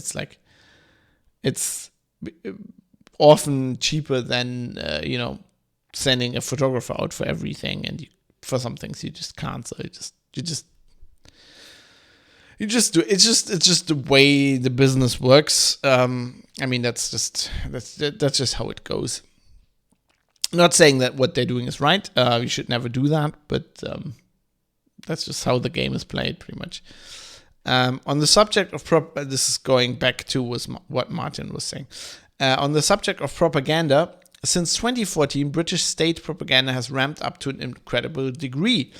it's often cheaper than sending a photographer out for everything, and for some things you just can't. So you just do. It's just the way the business works. That's just how it goes. I'm not saying that what they're doing is right. You should never do that, but that's just how the game is played, pretty much. On the subject of this is going back to what Martin was saying. On the subject of propaganda, since 2014, British state propaganda has ramped up to an incredible degree.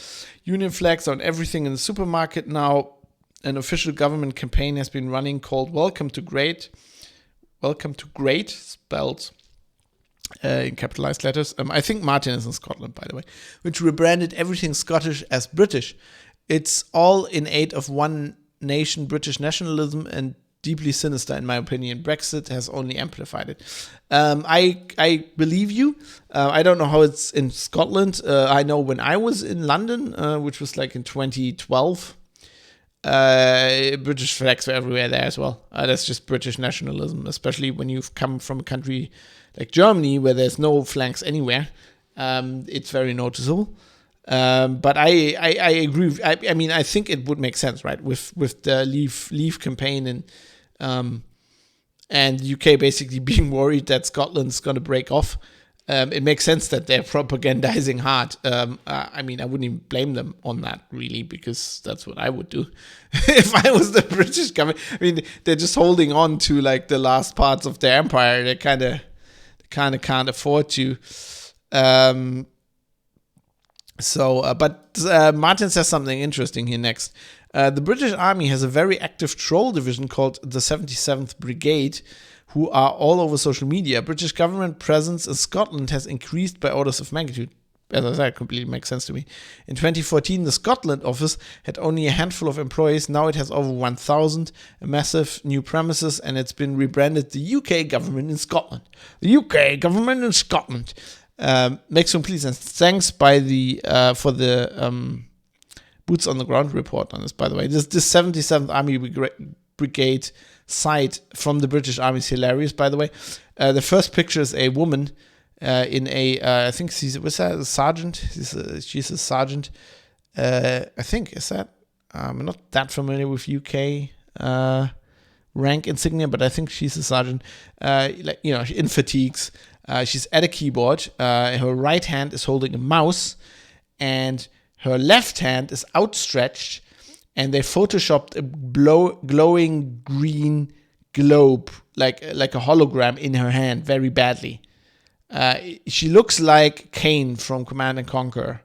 Union flags on everything in the supermarket now. An official government campaign has been running called Welcome to Great, spelled in capitalized letters. I think Martin is in Scotland, by the way, which rebranded everything Scottish as British. It's all in aid of one nation British nationalism and deeply sinister, in my opinion. Brexit has only amplified it. I believe you. I don't know how it's in Scotland. I know when I was in London, which was like in 2012, British flags were everywhere there as well. That's just British nationalism, especially when you've come from a country like Germany where there's no flags anywhere. It's very noticeable. But I agree. I mean, I think it would make sense, right? With the Leave campaign and UK basically being worried that Scotland's going to break off. It makes sense that they're propagandizing hard. I mean, I wouldn't even blame them on that, really, because that's what I would do if I was the British government. I mean, they're just holding on to like the last parts of their empire. They kind of can't afford to. But Martin says something interesting here next. The British Army has a very active troll division called the 77th Brigade, who are all over social media. British government presence in Scotland has increased by orders of magnitude. As I said, completely makes sense to me. In 2014, the Scotland office had only a handful of employees. Now it has over 1,000, a massive new premises, and it's been rebranded the UK government in Scotland. The UK government in Scotland. Makes complete sense. Thanks for the boots on the ground report on this, by the way. This 77th Army Brigade site from the British Army is hilarious, by the way. The first picture is a woman in a, I think was that a sergeant? She's a sergeant. I think, is that? I'm not that familiar with UK rank insignia, but I think she's a sergeant. In fatigues. She's at a keyboard. Her right hand is holding a mouse, and her left hand is outstretched, and they photoshopped a glowing green globe, like a hologram, in her hand very badly. She looks like Kane from Command and Conquer,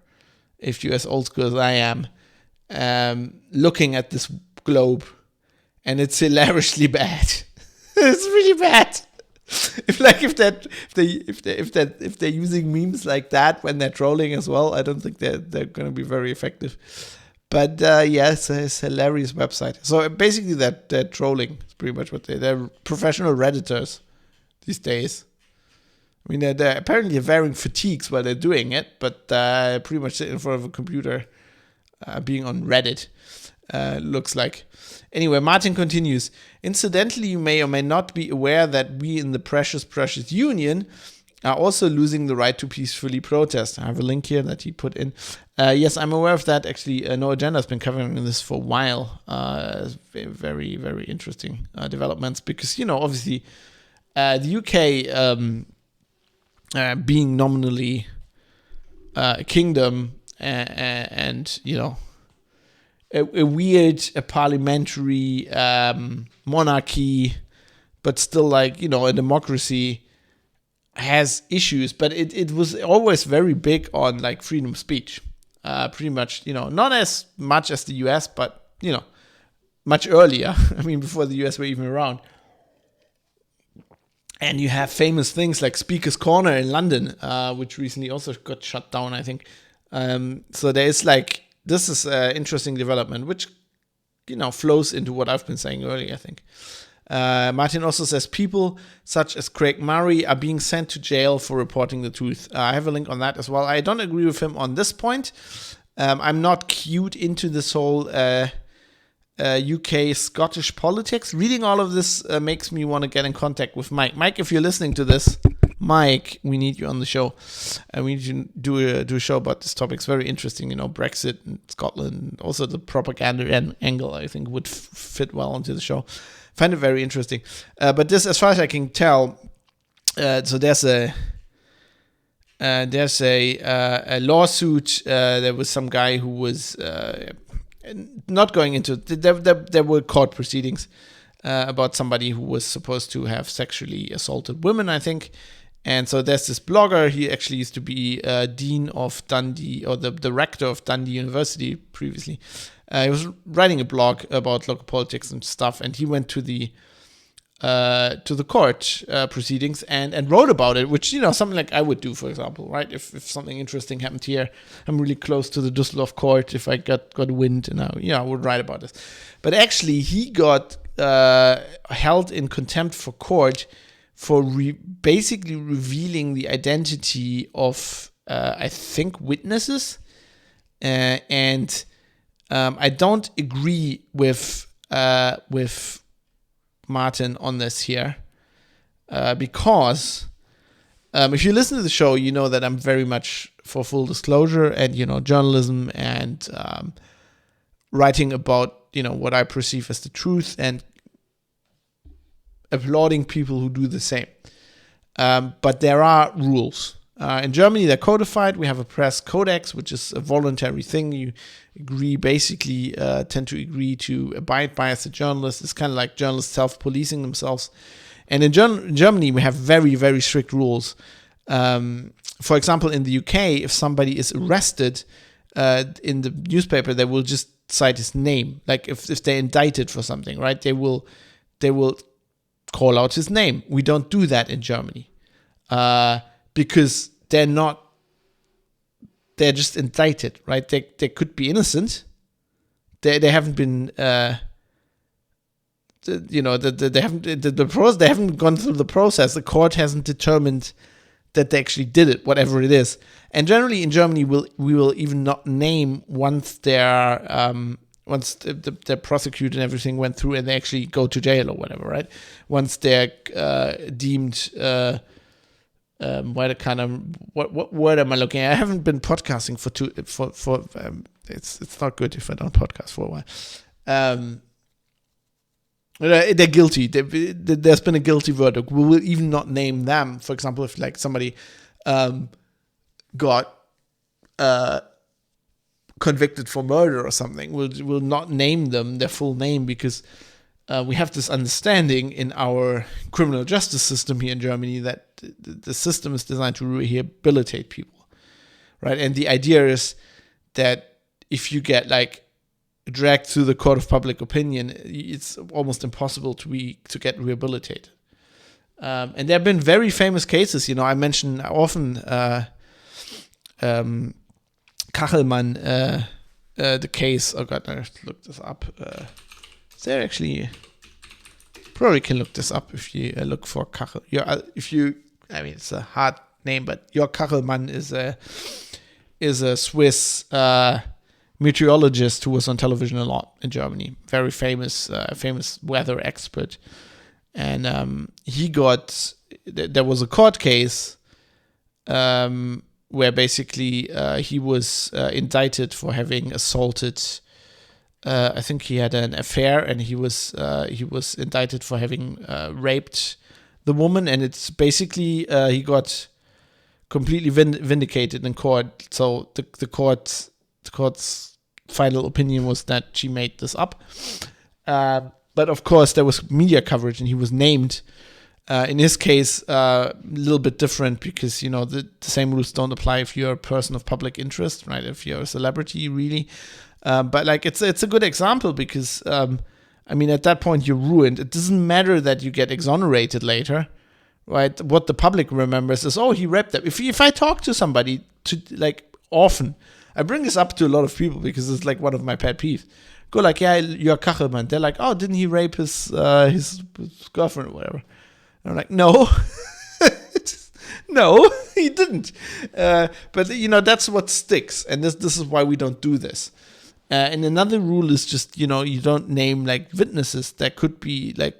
if you're as old school as I am, looking at this globe, and it's hilariously bad. It's really bad. If they're using memes like that when they're trolling as well, I don't think they're going to be very effective. But it's a hilarious website. So basically, they're trolling. It's pretty much what they're professional Redditors these days. I mean, they're apparently wearing fatigues while they're doing it, but pretty much sitting in front of a computer, being on Reddit. Looks like. Anyway, Martin continues. Incidentally, you may or may not be aware that we in the precious union are also losing the right to peacefully protest. I have a link here that he put in. Yes, I'm aware of that. Actually, No Agenda has been covering this for a while. Very, very interesting developments because, obviously, the UK being nominally a kingdom and a weird parliamentary monarchy, but still a democracy, has issues. But it was always very big on freedom of speech. Pretty much, not as much as the US, but much earlier. I mean, before the US were even around. And you have famous things like Speaker's Corner in London, which recently also got shut down, I think. So there is this is an interesting development, which, flows into what I've been saying earlier, I think. Martin also says people such as Craig Murray are being sent to jail for reporting the truth. I have a link on that as well. I don't agree with him on this point. I'm not cued into this whole UK Scottish politics. Reading all of this makes me want to get in contact with Mike. Mike, if you're listening to this, Mike, we need you on the show. We need to do a show about this topic. It's very interesting, Brexit and Scotland. Also the propaganda angle, I think, would fit well onto the show. Find it very interesting. But this, as far as I can tell, so there's a lawsuit. There was some guy who was not going into. There were court proceedings about somebody who was supposed to have sexually assaulted women, I think. And so there's this blogger. He actually used to be dean of Dundee, or the rector of Dundee University previously. He was writing a blog about local politics and stuff, and he went to the to the court proceedings and wrote about it, which, something like I would do, for example, right? If something interesting happened here, I'm really close to the Düsseldorf court. If I got wind, and I would write about this. But actually, he got held in contempt for court for basically revealing the identity of, I think, witnesses. And I don't agree with Martin on this here, because if you listen to the show, you know that I'm very much for full disclosure and, journalism and writing about, what I perceive as the truth and applauding people who do the same. But there are rules. In Germany, they're codified. We have a press codex, which is a voluntary thing. You agree, basically, tend to agree to abide by as a journalist. It's kind of like journalists self-policing themselves. And in Germany, we have very, very strict rules. For example, in the UK, if somebody is arrested in the newspaper, they will just cite his name. Like if they're indicted for something, right? They will call out his name. We don't do that in Germany. Because they're just indicted, right? They could be innocent. They haven't been, they haven't gone through the process. The court hasn't determined that they actually did it, whatever it is. And generally in Germany, we will even not name once they're prosecuted and everything went through and they actually go to jail or whatever, right? Once they're deemed. What word am I looking at? I haven't been podcasting for it's not good if I don't podcast for a while. They're guilty. There's been a guilty verdict. We will even not name them. For example, if like somebody got convicted for murder or something, we'll not name them their full name because we have this understanding in our criminal justice system here in Germany that the system is designed to rehabilitate people, right? And the idea is that if you get like dragged through the court of public opinion, it's almost impossible to get rehabilitated. And there have been very famous cases. I mention often Kachelmann, the case. Oh God, I looked this up. There actually probably can look this up if you look for Kachel. It's a hard name, but Jörg Kachelmann is a Swiss meteorologist who was on television a lot in Germany. Very famous weather expert, and there was a court case where basically he was indicted for having assaulted. I think he had an affair, and he was indicted for having raped the woman, and it's basically he got completely vindicated in court. So the court's final opinion was that she made this up. But of course, there was media coverage, and he was named. In his case, a little bit different because the same rules don't apply if you're a person of public interest, right? If you're a celebrity, really. But like it's a good example because at that point you're ruined. It doesn't matter that you get exonerated later, right? What the public remembers is, oh, he raped them. If I talk to somebody often, I bring this up to a lot of people because it's like one of my pet peeves. Go like, yeah, you're Kachelmann. They're like, oh, didn't he rape his girlfriend or whatever? And I'm like, no. No, he didn't. But that's what sticks, and this is why we don't do this. And another rule is just, you don't name like witnesses that could be like,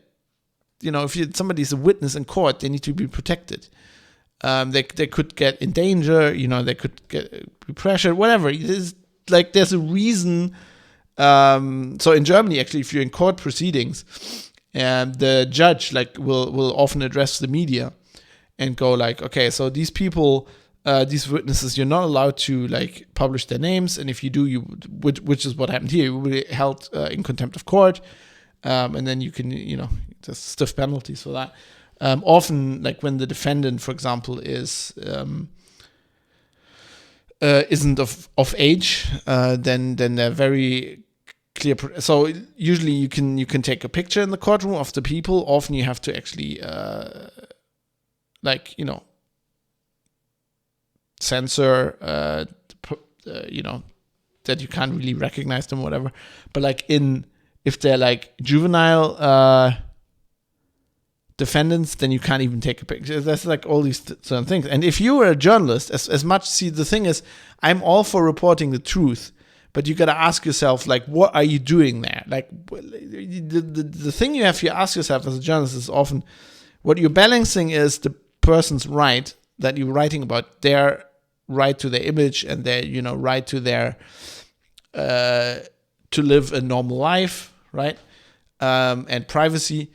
if somebody's a witness in court, they need to be protected. They could get in danger, they could be pressured, whatever. There's a reason. So in Germany, actually, if you're in court proceedings, the judge will often address the media and go like, okay, so these people. These witnesses, you're not allowed to publish their names, and if you do, which is what happened here, you will be held in contempt of court, and then you can, there's stiff penalties for that. Often, when the defendant, for example, isn't of age, then they're very clear. So usually you can take a picture in the courtroom of the people. Often you have to actually censor that you can't really recognize them or whatever. But like if they're like juvenile defendants, then you can't even take a picture. There's like all these certain things. And if you were a journalist, as much, see, the thing is, I'm all for reporting the truth, but you got to ask yourself, like, what are you doing there? Like, the thing you have to ask yourself as a journalist is often what you're balancing is the person's right that you're writing about, their right to their image and their, right to their, to live a normal life, right? And privacy.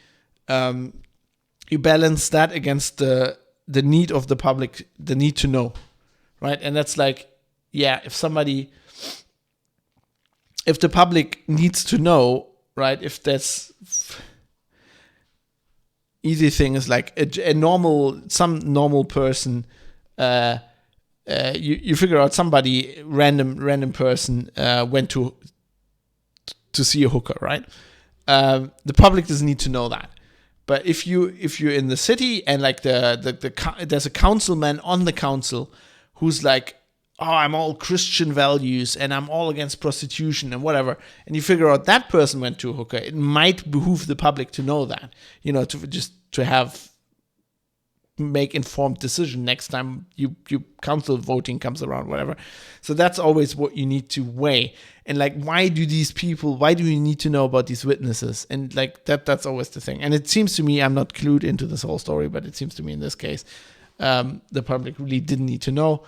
You balance that against the need of the public, the need to know, right? And that's like, yeah, if the public needs to know, right? If that's easy thing is like some normal person, you figure out somebody random person went to see a hooker, right? The public doesn't need to know that. But if you're in the city and like there's a councilman on the council who's like, oh, I'm all Christian values and I'm all against prostitution and whatever, and you figure out that person went to a hooker, it might behoove the public to know that, to make informed decision next time you council voting comes around, whatever. So that's always what you need to weigh. And like, why do you need to know about these witnesses? And like that's always the thing. And it seems to me, I'm not clued into this whole story, but it seems to me in this case, the public really didn't need to know.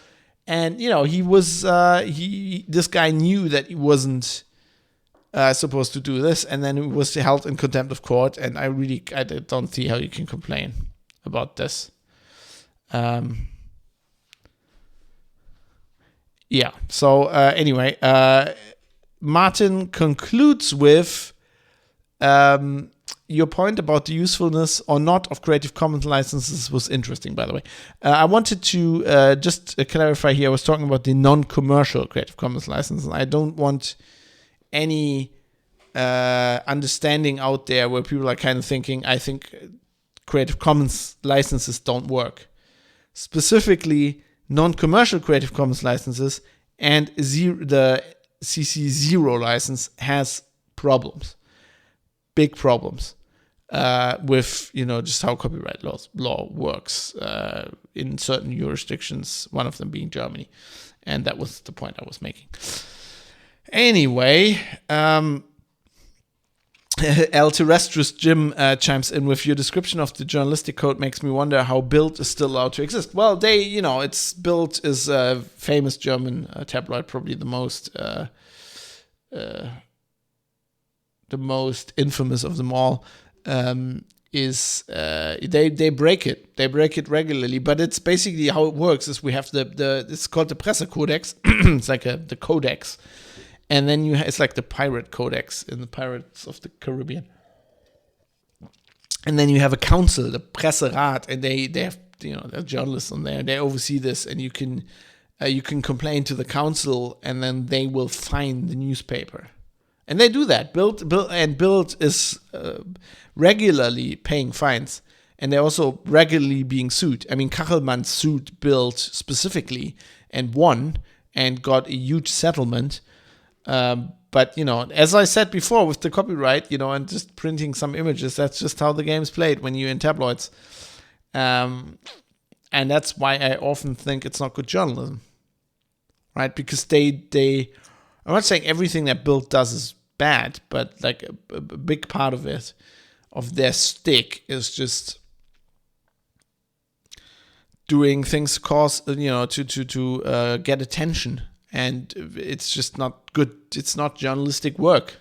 And this guy knew that he wasn't supposed to do this, and then he was held in contempt of court. And I don't see how you can complain about this. So anyway, Martin concludes with your point about the usefulness or not of Creative Commons licenses was interesting, by the way. I wanted to just clarify here. I was talking about the non-commercial Creative Commons license. I don't want any understanding out there where people are kind of thinking, I think Creative Commons licenses don't work. Specifically, non-commercial Creative Commons licenses and the CC0 license has problems, big problems, with just how copyright law works in certain jurisdictions. One of them being Germany, and that was the point I was making. Anyway. El Terrestrius Jim chimes in with, your description of the journalistic code makes me wonder how Bild is still allowed to exist. Well, Bild is a famous German tabloid, probably the most infamous of them all. They break it. They break it regularly, but it's basically how it works. Is we have it's called the Pressekodex. It's like the codex. And then it's like the pirate codex in the Pirates of the Caribbean. And then you have a council, the Presserat, and they have they're journalists on there. They oversee this, and you can complain to the council, and then they will fine the newspaper. And they do that. Bild is regularly paying fines, and they're also regularly being sued. I mean, Kachelmann sued Bild specifically and won and got a huge settlement. But, as I said before with the copyright, and just printing some images, that's just how the game's played when you're in tabloids. And that's why I often think it's not good journalism, right? Because I'm not saying everything that Bild does is bad, but like a big part of it, of their stick, is just doing things to get attention. And it's just not good. It's not journalistic work,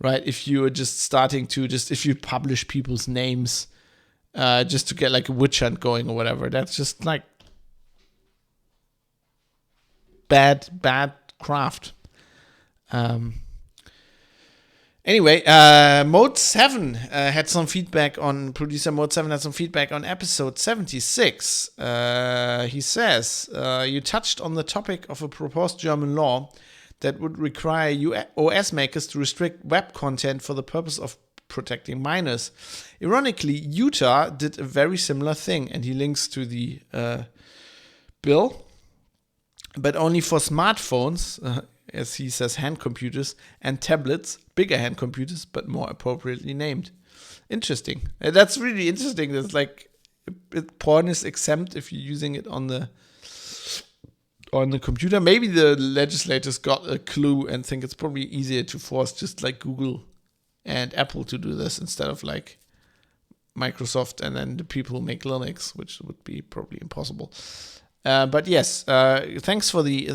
right? If you are just starting to if you publish people's names just to get like a witch hunt going or whatever, that's just like bad craft. Anyway, Mode 7 had some feedback on, producer Mode 7 had some feedback on episode 76. He says, you touched on the topic of a proposed German law that would require OS makers to restrict web content for the purpose of protecting minors. Ironically, Utah did a very similar thing, and he links to the bill, but only for smartphones, as he says, hand computers, and tablets, bigger hand computers, but more appropriately named. Interesting. That's really interesting. That's like, porn is exempt if you're using it on the computer. Maybe the legislators got a clue and think it's probably easier to force just like Google and Apple to do this instead of like Microsoft and then the people who make Linux, which would be probably impossible. But yes, thanks for the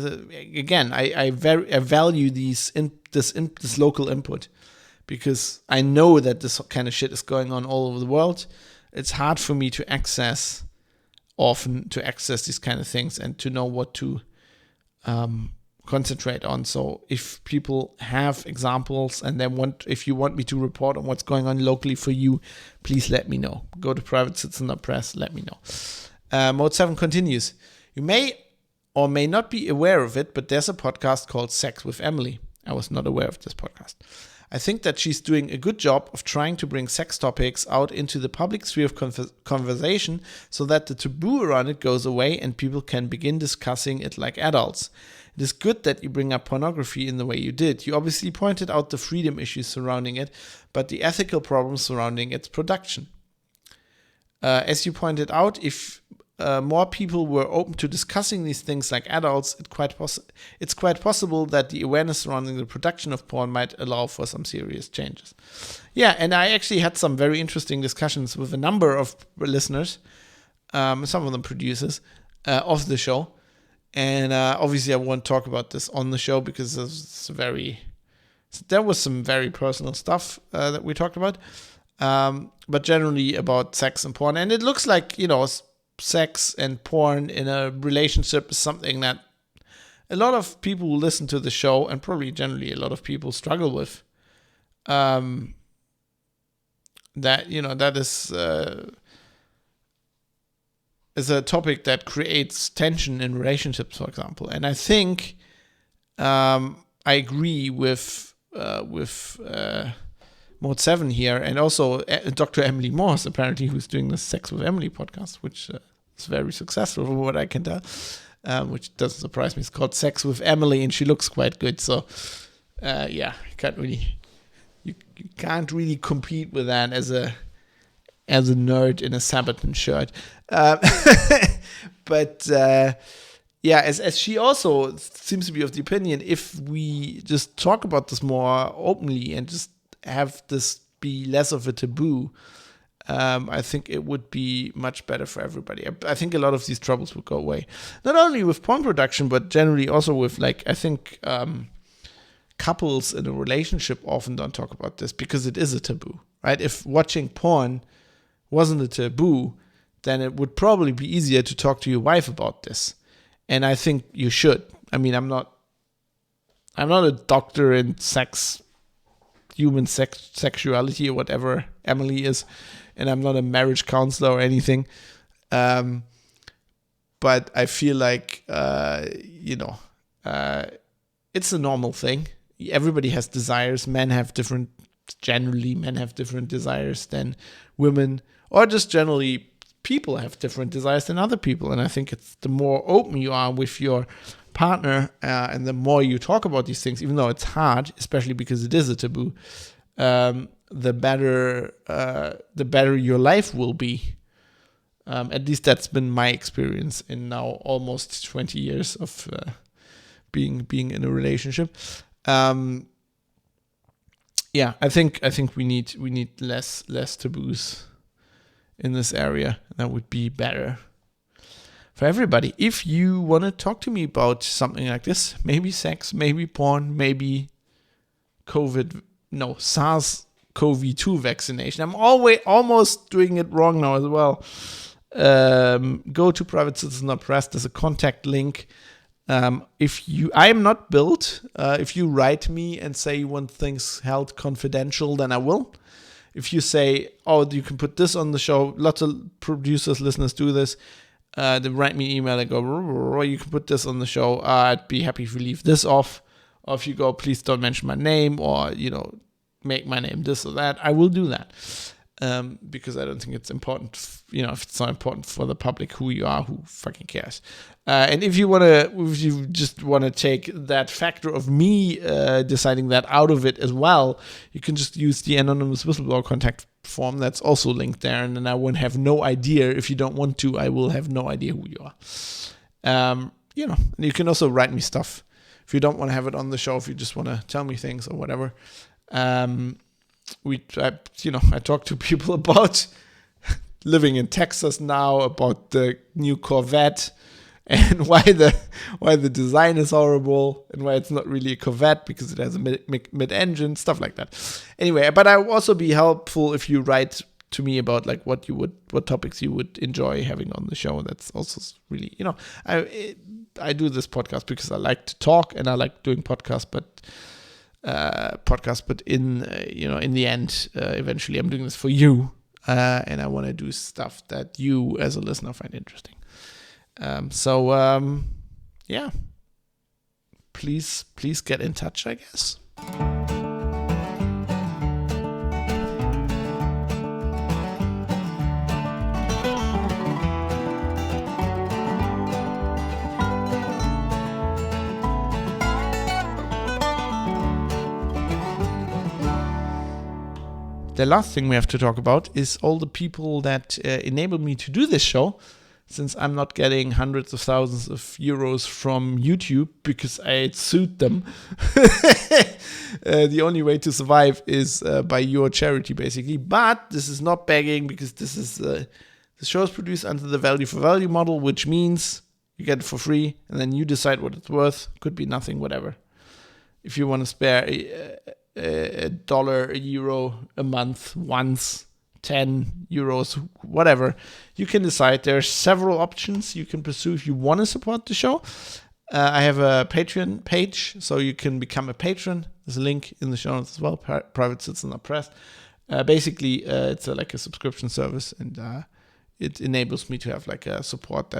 again. I value this local input, because I know that this kind of shit is going on all over the world. It's hard for me to access these kind of things and to know what to concentrate on. So if people have examples and if you want me to report on what's going on locally for you, please let me know. Go to privatecitizen.press, let me know. Mode 7 continues. You may or may not be aware of it, but there's a podcast called Sex with Emily. I was not aware of this podcast. I think that she's doing a good job of trying to bring sex topics out into the public sphere of conversation so that the taboo around it goes away and people can begin discussing it like adults. It is good that you bring up pornography in the way you did. You obviously pointed out the freedom issues surrounding it, but the ethical problems surrounding its production. As you pointed out, if more people were open to discussing these things like adults, it's quite possible that the awareness surrounding the production of porn might allow for some serious changes. Yeah, and I actually had some very interesting discussions with a number of listeners, some of them producers, of the show. And obviously I won't talk about this on the show because there was some very personal stuff that we talked about, but generally about sex and porn. And it looks like, sex and porn in a relationship is something that a lot of people who listen to the show, and probably generally a lot of people, struggle with. That is a topic that creates tension in relationships, for example. And I think I agree with Mode 7 here, and also Dr. Emily Morse, apparently, who's doing the Sex with Emily podcast, which is very successful from what I can tell, which doesn't surprise me. It's called Sex with Emily, and she looks quite good. So, you can't really compete with that as a nerd in a Sabaton shirt. But as she also seems to be of the opinion, if we just talk about this more openly and just have this be less of a taboo, I think it would be much better for everybody. I think a lot of these troubles would go away. Not only with porn production, but generally also with, I think couples in a relationship often don't talk about this because it is a taboo, right? If watching porn wasn't a taboo, then it would probably be easier to talk to your wife about this. And I think you should. I mean, I'm not a doctor in human sexuality or whatever Emily is, and I'm not a marriage counselor or anything. But I feel like, it's a normal thing. Everybody has desires. Men have different desires than women, or just generally people have different desires than other people. And I think it's the more open you are with your partner, and the more you talk about these things, even though it's hard, especially because it is a taboo, the better your life will be. At least that's been my experience in now almost 20 years of being in a relationship. I think we need less taboos in this area. That would be better for everybody. If you want to talk to me about something like this, maybe sex, maybe porn, maybe SARS-CoV-2 vaccination. I'm almost doing it wrong now as well. Go to privatecitizen.press. There's a contact link. I am not billed. If you write me and say you want things held confidential, then I will. If you say, you can put this on the show, lots of producers, listeners do this. They write me an email and go, you can put this on the show. I'd be happy if you leave this off. or if you go, please don't mention my name, or, make my name this or that, I will do that. Because I don't think it's important, if it's not important for the public who you are, who fucking cares? And if you just want to take that factor of me deciding that out of it as well, you can just use the anonymous whistleblower contact form that's also linked there, and then I won't have no idea. If you don't want to, I will have no idea who you are. And you can also write me stuff if you don't want to have it on the show, if you just want to tell me things or whatever. I talk to people about living in Texas now, about the new Corvette, and why the design is horrible, and why it's not really a Corvette because it has a mid-engine, stuff like that. Anyway, but I will also be helpful if you write to me about like what topics you would enjoy having on the show. That's also really, I do this podcast because I like to talk and I like doing podcasts, but in the end, eventually I'm doing this for you, and I want to do stuff that you as a listener find interesting. Please get in touch, I guess. The last thing we have to talk about is all the people that enable me to do this show, since I'm not getting hundreds of thousands of euros from YouTube because I sued them. The only way to survive is by your charity, basically. But this is not begging, because this is the show is produced under the value for value model, which means you get it for free and then you decide what it's worth. Could be nothing, whatever. If you want to spare $1, €1 a month once, 10 euros, whatever, you can decide. There are several options you can pursue if you want to support the show. I have a Patreon page, so you can become a patron. There's a link in the show notes as well. Private Citizen Not Pressed. Basically, it's like a subscription service, and it enables me to have like a support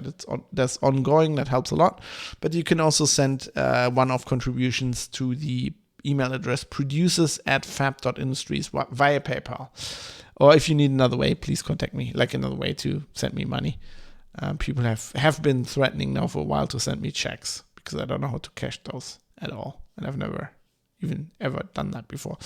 that's ongoing. That helps a lot. But you can also send one-off contributions to the email address producers@fab.industries via PayPal. Or if you need another way, please contact me, like another way to send me money. People have been threatening now for a while to send me checks, because I don't know how to cash those at all. And I've never even ever done that before.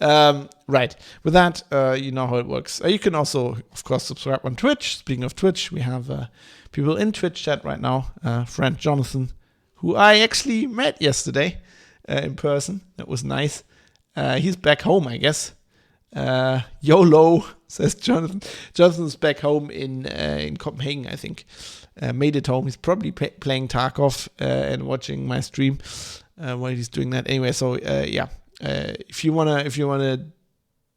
Right. With that, you know how it works. You can also, of course, subscribe on Twitch. Speaking of Twitch, we have people in Twitch chat right now. Friend Jonathan, who I actually met yesterday in person. That was nice. He's back home, I guess. YOLO, says Jonathan. Jonathan's back home in Copenhagen, I think. Made it home. He's probably playing Tarkov and watching my stream while he's doing that. Anyway, so if you wanna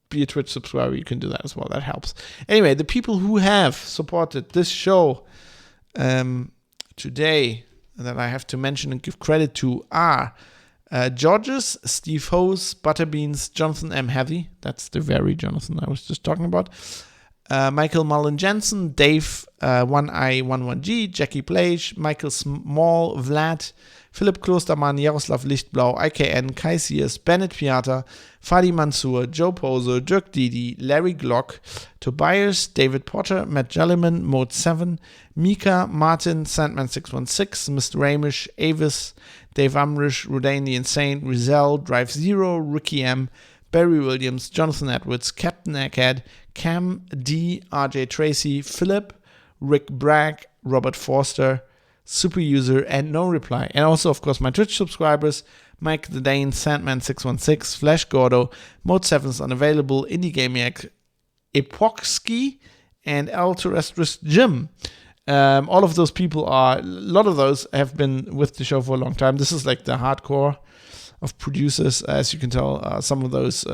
be a Twitch subscriber, you can do that as well. That helps. Anyway, the people who have supported this show today that I have to mention and give credit to are Georges, Steve Hose, Butterbeans, Jonathan M. Heavy, that's the very Jonathan I was just talking about, Michael Mullen Jensen, Dave 1i11G, Jackie Blage, Michael Small, Vlad, Philipp Klostermann, Jaroslav Lichtblau, IKN, Kai Sears, Bennett Piata, Fadi Mansour, Joe Poser, Dirk Didi, Larry Glock, Tobias, David Potter, Matt Jelliman, Mode 7, Mika, Martin, Sandman616, Mr. Ramish, Avis, Dave Amrish, Rudain the Insane, Rizal, Drive Zero, Ricky M, Barry Williams, Jonathan Edwards, Captain Egghead, Cam D, RJ Tracy, Philip, Rick Bragg, Robert Forster, Super User, and No Reply. And also, of course, my Twitch subscribers, Mike the Dane, Sandman616, Flash Gordo, Mode 7's Unavailable, Indie Gamiac, Epoxy, and El Terrestris Jim. All of those people a lot of those have been with the show for a long time. This is like the hardcore of producers. As you can tell, some of those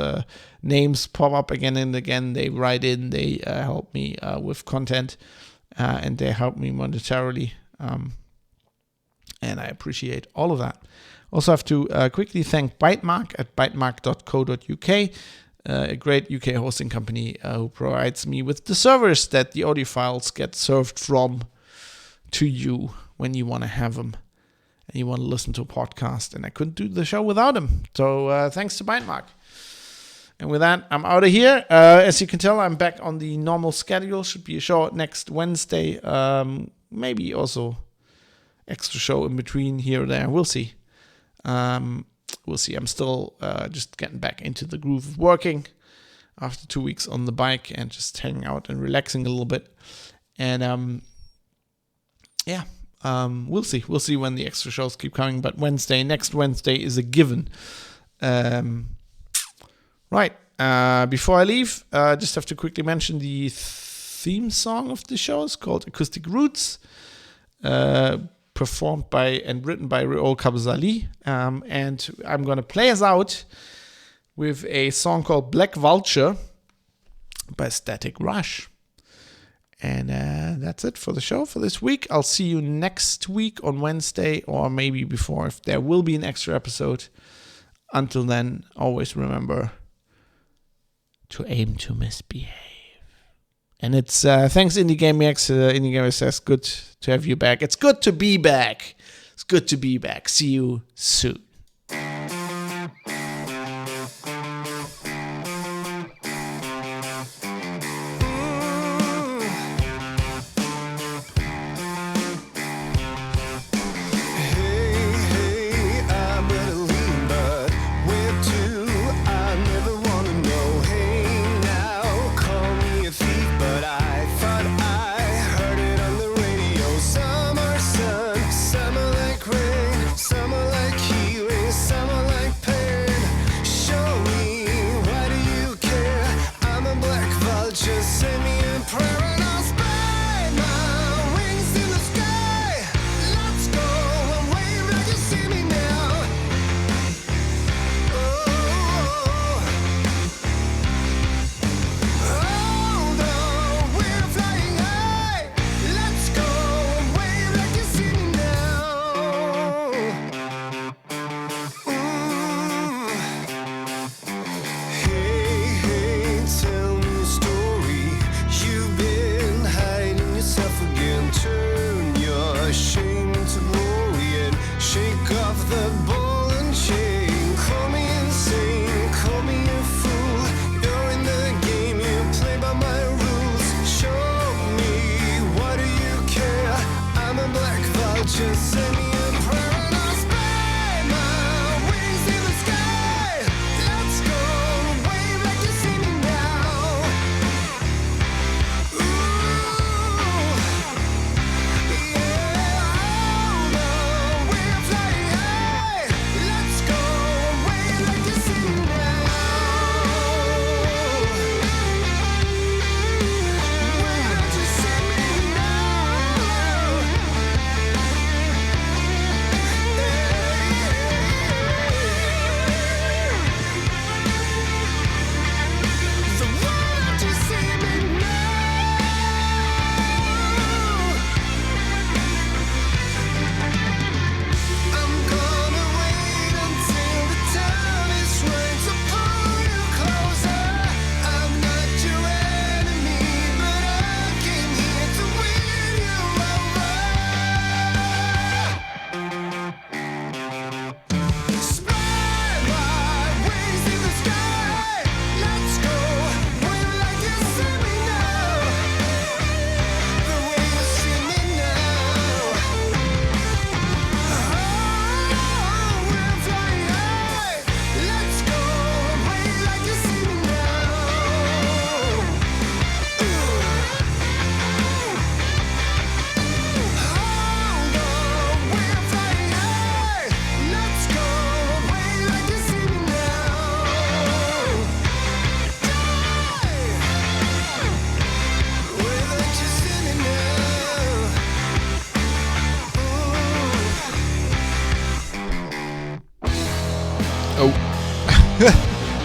names pop up again and again. They write in, they help me with content, and they help me monetarily. And I appreciate all of that. Also have to quickly thank Bytemark at bytemark.co.uk, a great UK hosting company who provides me with the servers that the audio files get served from to you when you want to have them. and you want to listen to a podcast, and I couldn't do the show without him. So thanks to Bindmark. And with that, I'm out of here. As you can tell, I'm back on the normal schedule. Should be a show next Wednesday. Maybe also extra show in between here or there. We'll see. We'll see. I'm still just getting back into the groove of working after 2 weeks on the bike and just hanging out and relaxing a little bit. And we'll see. We'll see when the extra shows keep coming. But next Wednesday is a given. Right. Before I leave, just have to quickly mention the theme song of the show. It's called Acoustic Roots, performed by and written by Reol Kabazali. And I'm going to play us out with a song called Black Vulture by Static Rush. And that's it for the show for this week. I'll see you next week on Wednesday, or maybe before, if there will be an extra episode. Until then, always remember to aim to misbehave. And it's thanks Indie GameX. Indie GameX says, good to have you back. It's good to be back. It's good to be back. See you soon.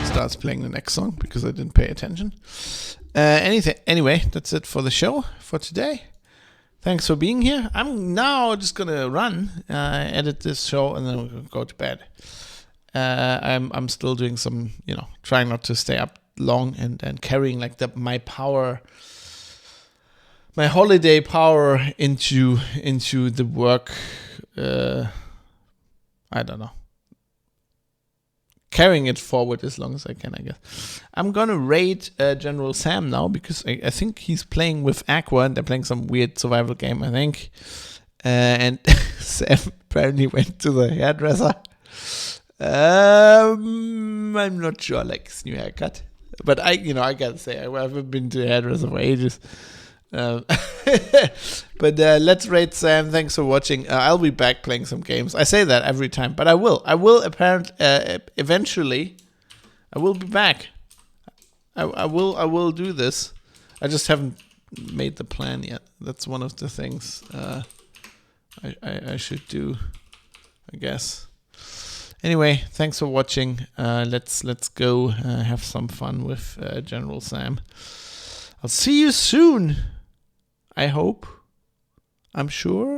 Starts playing the next song because I didn't pay attention. Anyway, that's it for the show for today. Thanks for being here. I'm now just gonna run, edit this show, and then we're gonna go to bed. I'm still doing some, trying not to stay up long and carrying like my holiday power into the work I don't know. Carrying it forward as long as I can, I guess. I'm gonna raid General Sam now because I think he's playing with Aqua and they're playing some weird survival game, I think. And Sam apparently went to the hairdresser. I'm not sure, like his new haircut. But I gotta say, I haven't been to a hairdresser for ages. But let's rate Sam. Thanks for watching. I'll be back playing some games. I say that every time, but I will apparently eventually I will be back. I will do this. I just haven't made the plan yet. That's one of the things I should do, I guess. Anyway, thanks for watching. Let's go have some fun with General Sam. I'll see you soon. I hope. I'm sure.